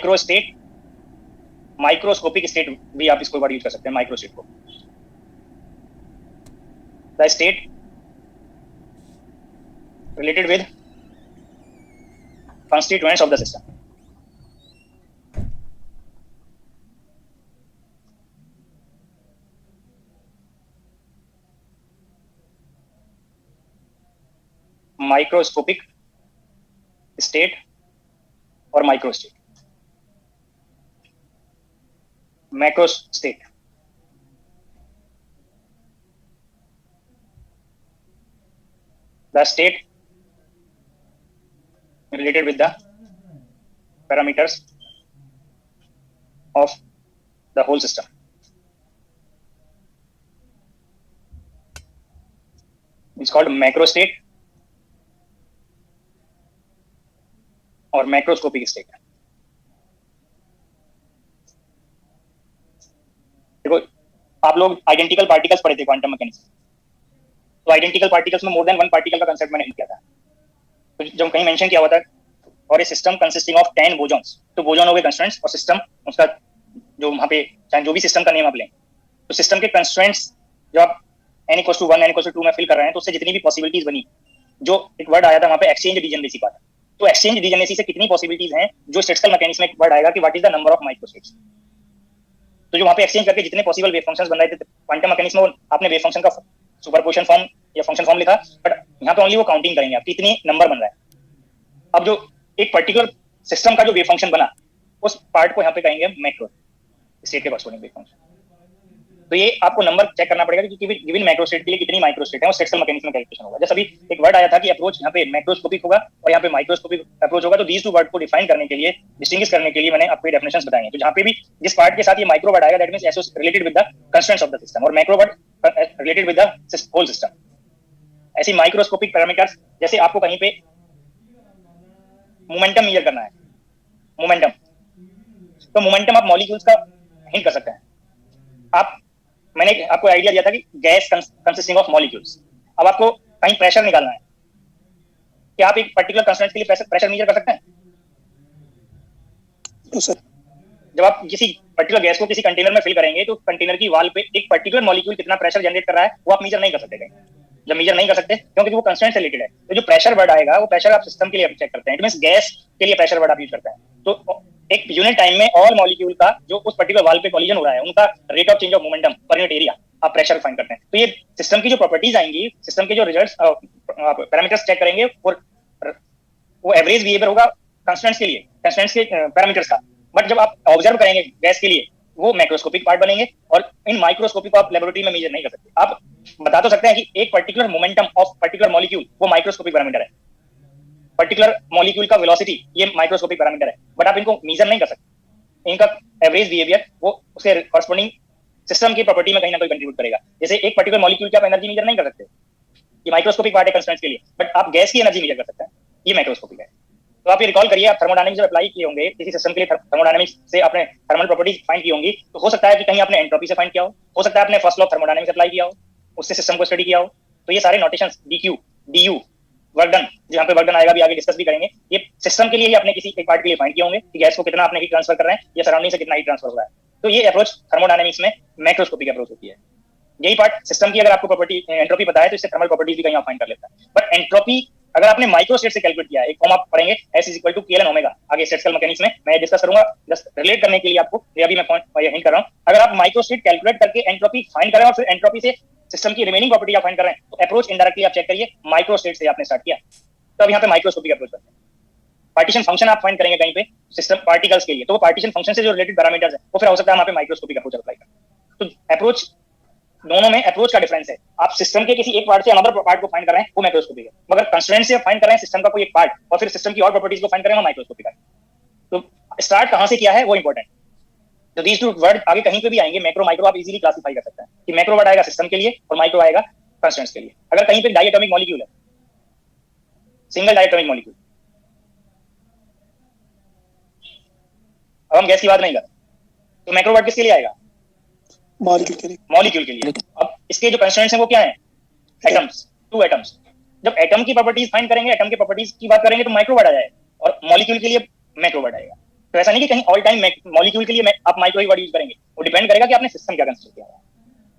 Microstate, microscopic state भी आप इसको वर्ड यूज कर सकते हैं, माइक्रोस्टेट को। The state related with constituents of the system. Microscopic state और microstate, macrostate, the state related with the parameters of the whole system. It's called macrostate और macroscopic state. देखो आप लोग आइडेंटिकल पार्टिकल्स पढ़े थे क्वांटम मैकेनिक्स, तो identical particles में more than one particle का कंसेप्ट मैंने किया था। तो जब कहीं मेंशन किया हुआ था और ए सिस्टम कंसिस्टिंग ऑफ 10 बोजॉन्स, तो बोजॉन हो गए कंस्ट्रेंट्स और सिस्टम उसका जो वहां पे चाहे जो भी सिस्टम का नेम आप लें, तो सिस्टम के कंस्ट्रेंट्स जो आप n = 1 n = 2 में फिल कर रहे हैं, तो उससे जितनी भी पॉसिबिलिटीज बनी, जो एक वर्ड आया था वहां पे एक्सचेंज डिजनरेसी का, तो एक्सचेंज डिजनरेसी से कितनी पॉसिबिलिटीज हैं, जो स्टैटिस्टिकल मैकेनिक्स में एक वर्ड आएगा कि what is the number of microstates. तो जो वहां पे एक्सचेंज करके जितने पॉसिबल वेव फंक्शंस बन रहे थे क्वांटम मैकेनिक्स में, आपने वेव फंक्शन का सुपरपोजिशन फॉर्म या फंक्शन फॉर्म लिखा, बट यहाँ पे ओनली वो काउंटिंग करेंगे आप कितने नंबर बन रहा है। अब जो एक पर्टिकुलर सिस्टम का जो वेव फंक्शन बना, उस पार्ट को यहाँ पे कहेंगे मैक्रो स्टेट के कॉरस्पॉन्डिंग वेव फंक्शन। तो ये आपको नंबर चेक करना पड़ेगा कि गिवन माइक्रो स्टेट के लिए कितनी माइक्रो स्टेट है, और स्टैटिस्टिकल मैकेनिक्स में कैलकुलेशन होगा। जैसे अभी एक वर्ड आया था कि अप्रोच यहाँ पे मैक्रोस्कोपिक होगा और यहाँ पे माइक्रोस्कोपिक अप्रोच होगा, तो दीज टू वर्ड को डिफाइन करने के लिए, डिस्टिंग्विश करने के लिए मैंने आपको डेफिनेशंस बताई हैं। तो जहाँ पे भी जिस पार्ट के साथ ये माइक्रो वर्ड आएगा, that means associated related with the constraints of the system, और macro word related with the whole system. ऐसी माइक्रोस्कोपिक पैरामीटर्स, जैसे आपको कहीं पे मोमेंटम मेजर करना है, मोमेंटम, तो मोमेंटम आप मॉलिक्यूल्स का हिंट कर सकते हैं। मैंने आपको आइडिया दिया था कि गैस कंसिस्टिंग ऑफ मॉलिक्यूल्स। अब आपको कहीं प्रेशर निकालना है, क्या आप एक पर्टिकुलर कंस्ट्रेंट के लिए प्रेशर मेजर कर सकते हैं? सर, जब आप किसी पर्टिकुलर गैस को किसी कंटेनर में फिल करेंगे, तो कंटेनर की वॉल पे एक पर्टिकुलर मॉलिक्यूल कितना प्रेशर जनरेट कर रहा है, वो आप मेजर नहीं कर सकते कहीं। जब मेजर नहीं कर सकते, क्योंकि वो कंस्ट्रेंट से रिलेटेड है, तो जो प्रेशर वर्ड आएगा, वो प्रेशर आप सिस्टम के लिए चेक करते हैं। इट मींस गैस के लिए प्रेशर वर्ड आप यूज करते हैं। तो एक यूनिट टाइम में ऑल मॉलिक्यूल का जो उस पर्टिकुलर वॉल पे कोलिजन हो रहा है, उनका rate of change of momentum per unit area आप प्रेशर फाइंड करते हैं। तो ये सिस्टम की जो प्रॉपर्टीज आएंगी, सिस्टम के जो रिजल्ट्स पैरामीटर्स चेक करेंगे, और वो एवरेज बिहेवियर होगा कंस्ट्रेंट्स के लिए, कंस्ट्रेंट्स के पैरामीटर्स का। बट जब आप ऑब्जर्व करेंगे गैस के लिए, वो मैक्रोस्कोपिक पार्ट बनेंगे, और इन माइक्रोस्कोपिक को आप लेबोरेटरी में मेजर नहीं कर सकते। आप बता तो सकते हैं कि एक particular momentum of particular molecule वो माइक्रोस्कोपिक पैरामीटर है, पर्टिकुलर मॉलिक्यूल का वेलोसिटी ये माइक्रोस्कोपिक पैरामीटर है, बट आप इनको मेजर नहीं कर सकते। इनका एवरेज बिहेवियर वो उसके कॉरस्पॉन्डिंग सिस्टम की प्रॉपर्टी में कहीं ना कहीं कंट्रीब्यूट करेगा। जैसे एक पर्टिकुलर मॉलिक्यूल की आप एनर्जी मेजर नहीं कर सकते, ये माइक्रोस्कोपिक पार्ट है कंस्ट्रेंट्स के लिए, बट आप गैस की एनर्जी मेजर कर सकते हैं, ये माइक्रोस्कोपिक है। तो आप ये रिकॉल करिए, आप थर्मोडायनामिक्स जब अप्लाई किए होंगे किसी सिस्टम के लिए, थर्मोडायनामिक्स से आपने थर्मल प्रॉपर्टीज फाइंड की होंगी, तो हो सकता है कि कहीं आपने एंट्रोपी से फाइंड किया हो सकता है आपने first law of thermodynamics apply किया हो, उससे सिस्टम को स्टडी किया हो। तो ये सारे notations DQ, DU, work done, जहां पे वर्क डन आएगा भी आगे डिस्कस भी करेंगे, ये सिस्टम के लिए ही आपने किसी एक पार्ट के लिए फाइंड किए होंगे कि गैस को कितना आपने हीट ट्रांसफर कर रहे हैं या सराउंडिंग से कितना हीट ट्रांसफर हो रहा है। तो ये अप्रोच थर्मोडायनामिक्स में मैक्रोस्कोपिक अप्रोच होती है। यही पार्ट सिस्टम की अगर आपको प्रॉपर्टी एंट्रोपी पता है, तो इससे थर्मल प्रॉपर्टीज भी कहीं आप फाइंड कर लेता है। बट एंट्रोपी अगर आपने माइक्रो स्टेट से कैलकुलेट किया है, एक फॉर्म आप पढ़ेंगे S = KLN ओमेगा, आगे स्टैटिस्टिकल मैकेनिक्स में मैं डिस्कस करूंगा, जस्ट रिलेट करने के लिए आपको ये अभी मैं पॉइंट हिंट कर रहा हूं। अगर आप माइक्रो स्टेट कैलकुलेट करके एंट्रोपी फाइंड कर रहे हैं और फिर एंट्रोपी से सिस्टम की रिमेनिंग प्रॉपर्टी आप फाइंड कर रहे हैं, तो अप्रोच इनडायरेक्टली आप चेक करिए, माइक्रो स्टेट से आपने स्टार्ट किया, तो अब यहाँ पे माइक्रोस्कोपिक अप्रोच करते हैं। पार्टीशन फंक्शन आप फाइंड करेंगे कहीं पे सिस्टम पार्टिकल्स के लिए, तो वो पार्टीशन फंक्शन से जो रिलेटेड पैरामीटर्स है, वो फिर हो सकता है वहां पे माइक्रोस्कोपिक अप्रोच अप्लाई करें। तो अप्रोच दोनों में अप्रोच का डिफरेंस है। आप सिस्टम के किसी एक पार्ट से अनदर पार्ट को फाइंड कर रहे हैं, वो माइक्रोस्कोपिक है, मगर कंस्ट्रेंट से फाइंड कर रहे हैं सिस्टम का कोई एक पार्ट और फिर सिस्टम की और प्रॉपर्टीज को फाइंड कर रहे हैं, वो माइक्रोस्कोपिक है। तो स्टार्ट कहां से किया है वो इंपॉर्टेंट। तो दीज टू वर्ड आगे कहीं पे भी आएंगे, मैक्रो माइक्रो आप इजीली क्लासिफाई कर सकते हैं कि मैक्रो वर्ड आएगा सिस्टम के लिए और माइक्रो आएगा कंस्ट्रेंट्स के लिए। अगर कहीं पे डायटोमिक मॉलिक्यूल है, सिंगल डायटोमिक मॉलिक्यूल, अब हम गैस की बात नहीं कर रहे, तो मैक्रो वर्ड किसके लिए आएगा? मॉलिक्यूल के लिए, मॉलिक्यूल के लिए। अब इसके जो कंस्ट्रेंट्स हैं वो क्या हैं? Atoms, 2 atoms. जब एटम की प्रॉपर्टीज फाइंड करेंगे, एटम की प्रॉपर्टीज की बात करेंगे, तो माइक्रो वर्ड आ जाएगा, और मॉलिक्यूल के लिए मैक्रो वर्ड आएगा। तो ऐसा नहीं कि कहीं ऑल टाइम मॉलिक्यूल के लिए आप माइक्रो ही वर्ड यूज करेंगे, वो डिपेंड करेगा कि आपने सिस्टम क्या कंसीडर किया है।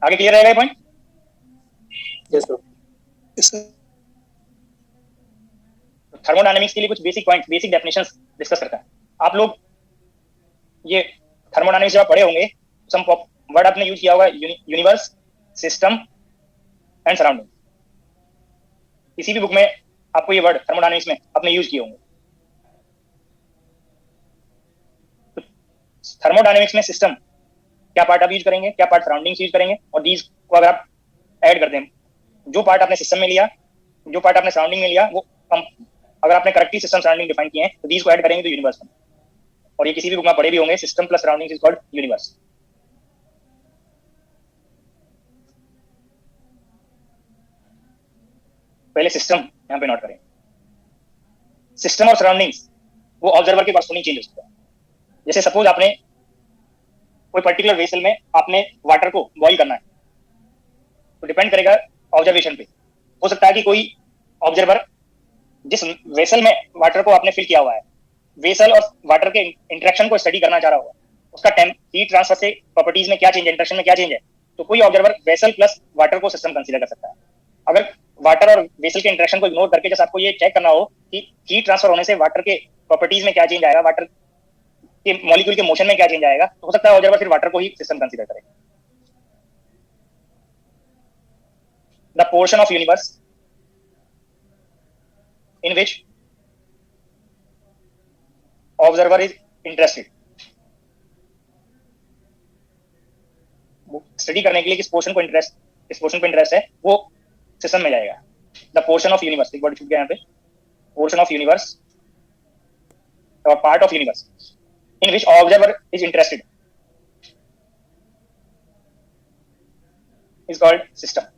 आगे क्लियर रहेगा ये point? Yes sir. Yes sir. Thermodynamics के लिए कुछ basic points, basic definitions discuss करते हैं। आप लोग ये थर्मोडायनेमिक्स जब पढ़े होंगे, सम वर्ड आपने यूज किया होगा, यूनिवर्स, सिस्टम एंड सराउंडिंग। किसी भी बुक में आपको ये वर्ड थर्मोडायनेमिक्स में आपने यूज किए होंगे। तो थर्मोडायनेमिक्स में सिस्टम क्या पार्ट आप यूज करेंगे, क्या पार्ट सराउंडिंग्स यूज करेंगे, और दीज को अगर आप ऐड करते हैं, जो पार्ट आपने सिस्टम में लिया, जो पार्ट आपने सराउंडिंग में लिया, वो अगर आपने करेक्टली सिस्टम सराउंडिंग डिफाइन किए हैं तो दीज को ऐड करेंगे तो यूनिवर्स बने। और ये किसी भी बुक में पढ़े भी होंगे, system plus surroundings is called universe. पहले सिस्टम यहां पे नोट करें। सिस्टम और सराउंडिंग्स वो ऑब्जर्वर के पास नहीं चेंज हो सकता है। जैसे सपोज आपने कोई पर्टिकुलर वेसल में आपने वाटर को बॉईल करना है, तो डिपेंड करेगा ऑब्जर्वेशन पे। हो सकता है कि कोई ऑब्जर्वर जिस वेसल में वाटर को आपने फिल किया हुआ है, वेसल और वाटर के इंटरेक्शन को स्टडी करना चाह रहा होगा, उसका हीट ट्रांसफर से प्रॉपर्टीज में क्या चेंज है, इंटरेक्शन में क्या चेंज है, तो कोई ऑब्जर्वर वेसल प्लस वाटर को सिस्टम कंसीडर कर सकता है। अगर वाटर और वेसल के इंटरेक्शन को इग्नोर करके जैसे आपको ये चेक करना हो कि हीट ट्रांसफर होने से वाटर के प्रॉपर्टीज में क्या चेंज आएगा, वाटर के मॉलिक्यूल के मोशन में क्या चेंज आएगा, तो हो सकता है ऑब्जर्वर फिर वाटर को ही सिस्टम कंसीडर करे। The portion of universe in which observer is interested, study करने के लिए किस पोर्शन पे इंटरेस्ट है, वो सिस्टम में जाएगा। द पोर्शन ऑफ यूनिवर्स, एक वर्ड छूट गया यहाँ पे, पोर्शन ऑफ यूनिवर्स और part of universe in which observer is interested is called system.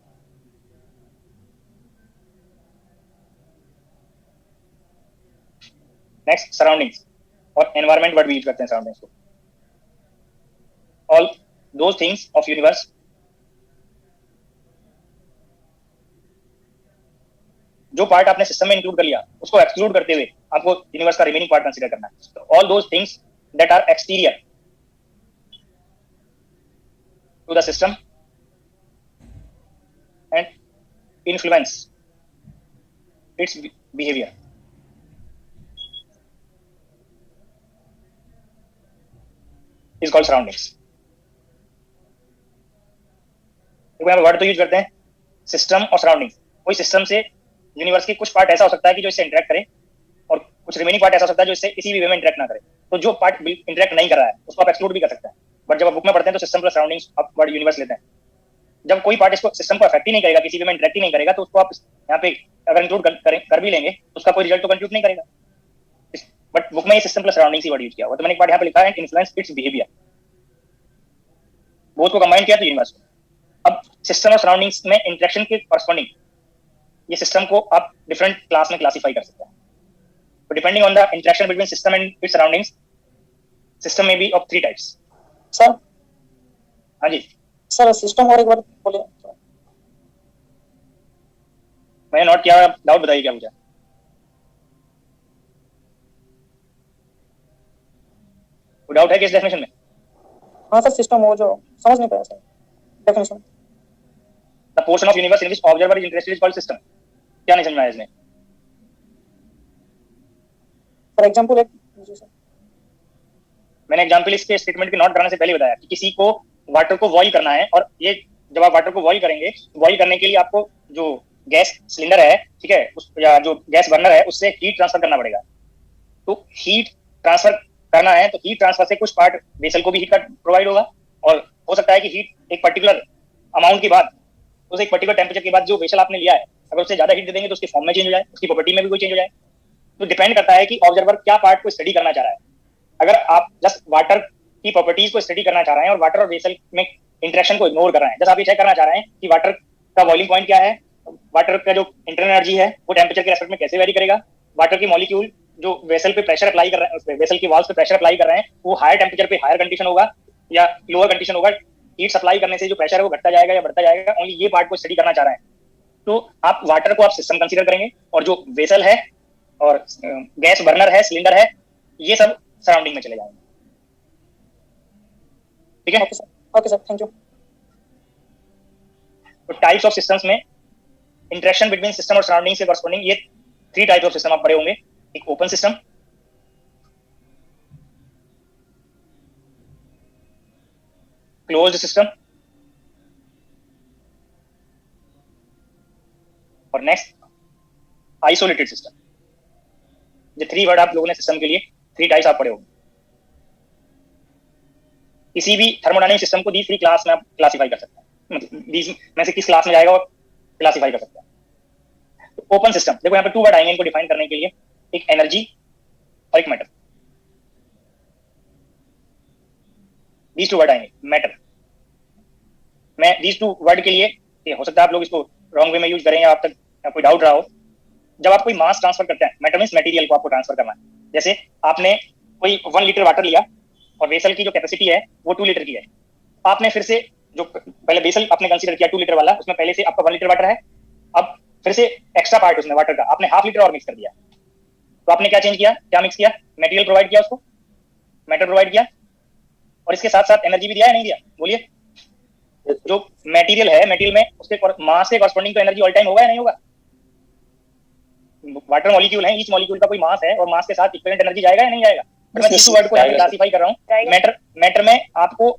Next surroundings और एनवायरमेंट वर्ड भी यूज करते हैं सराउंडिंग्स को। All those things of universe जो पार्ट आपने सिस्टम में इंक्लूड कर लिया उसको एक्सक्लूड करते हुए आपको यूनिवर्स का रिमेनिंग पार्ट कंसीडर करना है। तो all those things that are exterior to the system and influence its behaviour is called surroundings। देखो यहाँ पे वर्ड तो यूज करते हैं सिस्टम और सराउंडिंग्स। कोई सिस्टम से यूनिवर्स के कुछ पार्ट ऐसा हो सकता है कि जो इससे इंटरेक्ट करे, और कुछ रिमेनिंग पार्ट ऐसा हो सकता है जो इससे किसी भी वे में इंटरेक्ट ना करे। तो जो पार्ट इंटरेक्ट नहीं कर रहा है उसको आप एक्सक्लूड भी कर सकते हैं। बट जब आप बुक में पढ़ते हैं तो सिस्टम प्लस सराउंडिंग्स आप वर्ड यूनिवर्स लेते हैं। जब कोई पार्ट इसको सिस्टम को अफेक्ट ही नहीं करेगा, किसी वे में इंटरेक्ट ही नहीं करेगा, तो उसको आप यहाँ पे अगर इंक्लूड कर भी लेंगे तो उसका कोई रिजल्ट तो कंट्रीब्यूट नहीं करेगा। बट बुक में ये सिस्टम प्लस सराउंडिंग्स ही वर्ड यूज किया हुआ। तो मैंने एक पार्ट यहाँ पे लिखा है and influence its behaviour, both को कंबाइन किया तो यूनिवर्स। अब सिस्टम और सराउंडिंग्स में इंटरेक्शन के कॉरस्पॉन्डिंग ये सिस्टम को आप डिफरेंट क्लास में क्लासिफाई कर सकते हैं। तो depending on the interaction between system and it's surroundings, system में बी ऑफ 3 टाइप्स। सर हाँ जी सर सिस्टम और एक बार बोले। मैंने नोट किया, डाउट बताइए क्या पूछा। कोई डाउट है कि इस डेफिनेशन में? हाँ सर सिस्टम हो जो समझ नहीं पाया sir definition. The portion of universe in which observer is interested is called system. क्या नहीं समझ में आया इसमें? फॉर एग्जांपल एक सर मैंने एग्जांपल इसके स्टेटमेंट के नोट कराने से पहले बताया कि किसी को वाटर को बॉईल करना है, और ये जब आप वाटर को बॉईल करेंगे, बॉईल करने के लिए आपको जो गैस सिलेंडर है, ठीक है, उस या जो गैस बर्नर है उससे हीट ट्रांसफर करना पड़ेगा। तो हीट ट्रांसफर करना है तो हीट ट्रांसफर से कुछ पार्ट वेसल को भी हीट का प्रोवाइड होगा, और हो सकता है कि हीट एक पर्टिकुलर अमाउंट के बाद, उस एक पर्टिकुलर टेम्परेचर के बाद जो वेसल आपने लिया है, अगर उससे ज्यादा हीट दे देंगे तो उसके फॉर्म में चेंज हो जाए, उसकी प्रॉपर्टी में भी कोई चेंज हो जाए। तो डिपेंड करता है कि ऑब्जर्वर क्या पार्ट को स्टडी करना चाह रहा है। अगर आप जस्ट वाटर की प्रॉपर्टीज को स्टडी करना चाह रहे हैं और वाटर और वेसल में इंटरेक्शन को इग्नोर कर रहे हैं, जैसे आप ये चेक करना चाह रहे हैं कि वाटर का बॉइलिंग पॉइंट क्या है, वाटर का जो इंटरनल एनर्जी है वो टेम्परेचर के रेस्पेक्ट में कैसे वेरी करेगा, वाटर की मॉलिक्यूल जो वेसल पे प्रेशर अप्लाई कर रहे हैं, उस पे वेसल की वॉल्स पे प्रेशर अप्लाई कर रहे हैं, वो हायर टेम्परेचर पे हायर कंडीशन होगा या लोअर कंडीशन होगा, हीट सप्लाई करने से जो प्रेशर है वो घटता जाएगा या बढ़ता जाएगा। ओनली ये पार्ट को स्टडी करना चाह रहे हैं तो आप वाटर को आप सिस्टम कंसीडर करेंगे, और जो वेसल है और गैस बर्नर है, सिलेंडर है, ये सब सराउंडिंग में चले जाएंगे। ठीक है, ओके सर, थैंक यू। तो टाइप्स ऑफ सिस्टम्स में इंटरेक्शन बिटवीन सिस्टम और सराउंडिंग से कॉरस्पॉन्डिंग ये 3 टाइप्स ऑफ सिस्टम आप पढ़े होंगे। एक ओपन सिस्टम, क्लोज्ड सिस्टम और नेक्स्ट आइसोलेटेड सिस्टम। ये 3 वर्ड आप लोगों ने सिस्टम के लिए 3 टाइप्स आप पढ़े होंगे। किसी भी थर्मोडायनामिक सिस्टम को दी 3 क्लास में आप क्लासिफाई कर सकते हैं, मतलब 20 में से किस क्लास में जाएगा और क्लासिफाई कर सकते हैं। तो ओपन सिस्टम, देखो यहाँ पे 2 वर्ड आएंगे इनको डिफाइन करने के लिए, एक एनर्जी और एक मैटर। दीज 2 वर्ड आएंगे, मैटर। मैं दीज 2 वर्ड के लिए, ये हो सकता है आप लोग इसको रॉन्ग वे में यूज करें या आप तक कोई डाउट रहा हो। जब आप कोई मास ट्रांसफर करते हैं, मैटर मींस मटेरियल को आपको ट्रांसफर करना है। जैसे आपने कोई 1 लीटर वाटर लिया और वेसल की जो कैपेसिटी है वो 2 लीटर की है। आपने फिर से जो पहले वेसल आपने कंसीडर किया 2 लीटर वाला, उसमें पहले से आपका 1 लीटर वाटर है, अब फिर से एक्स्ट्रा पार्ट उसमें वाटर का आपने ½ लीटर और मिक्स कर दिया। तो आपने क्या चेंज किया, क्या मिक्स किया? मटेरियल प्रोवाइड किया, उसको मैटर प्रोवाइड किया, और इसके साथ साथ एनर्जी भी दिया या नहीं दिया? बोलिए। जो मटेरियल है, मटेरियल में उसके मास के कॉरस्पॉन्डिंग तो एनर्जी ऑल टाइम होगा या नहीं होगा? वाटर मॉलिक्यूल है, ईच मॉलिक्यूल का कोई मास है और मास के साथ इक्विवेलेंट एनर्जी जाएगा या नहीं जाएगा? मैं इस वर्ड को यहाँ पे क्लासिफाई कर रहा हूँ। मैटर में आपको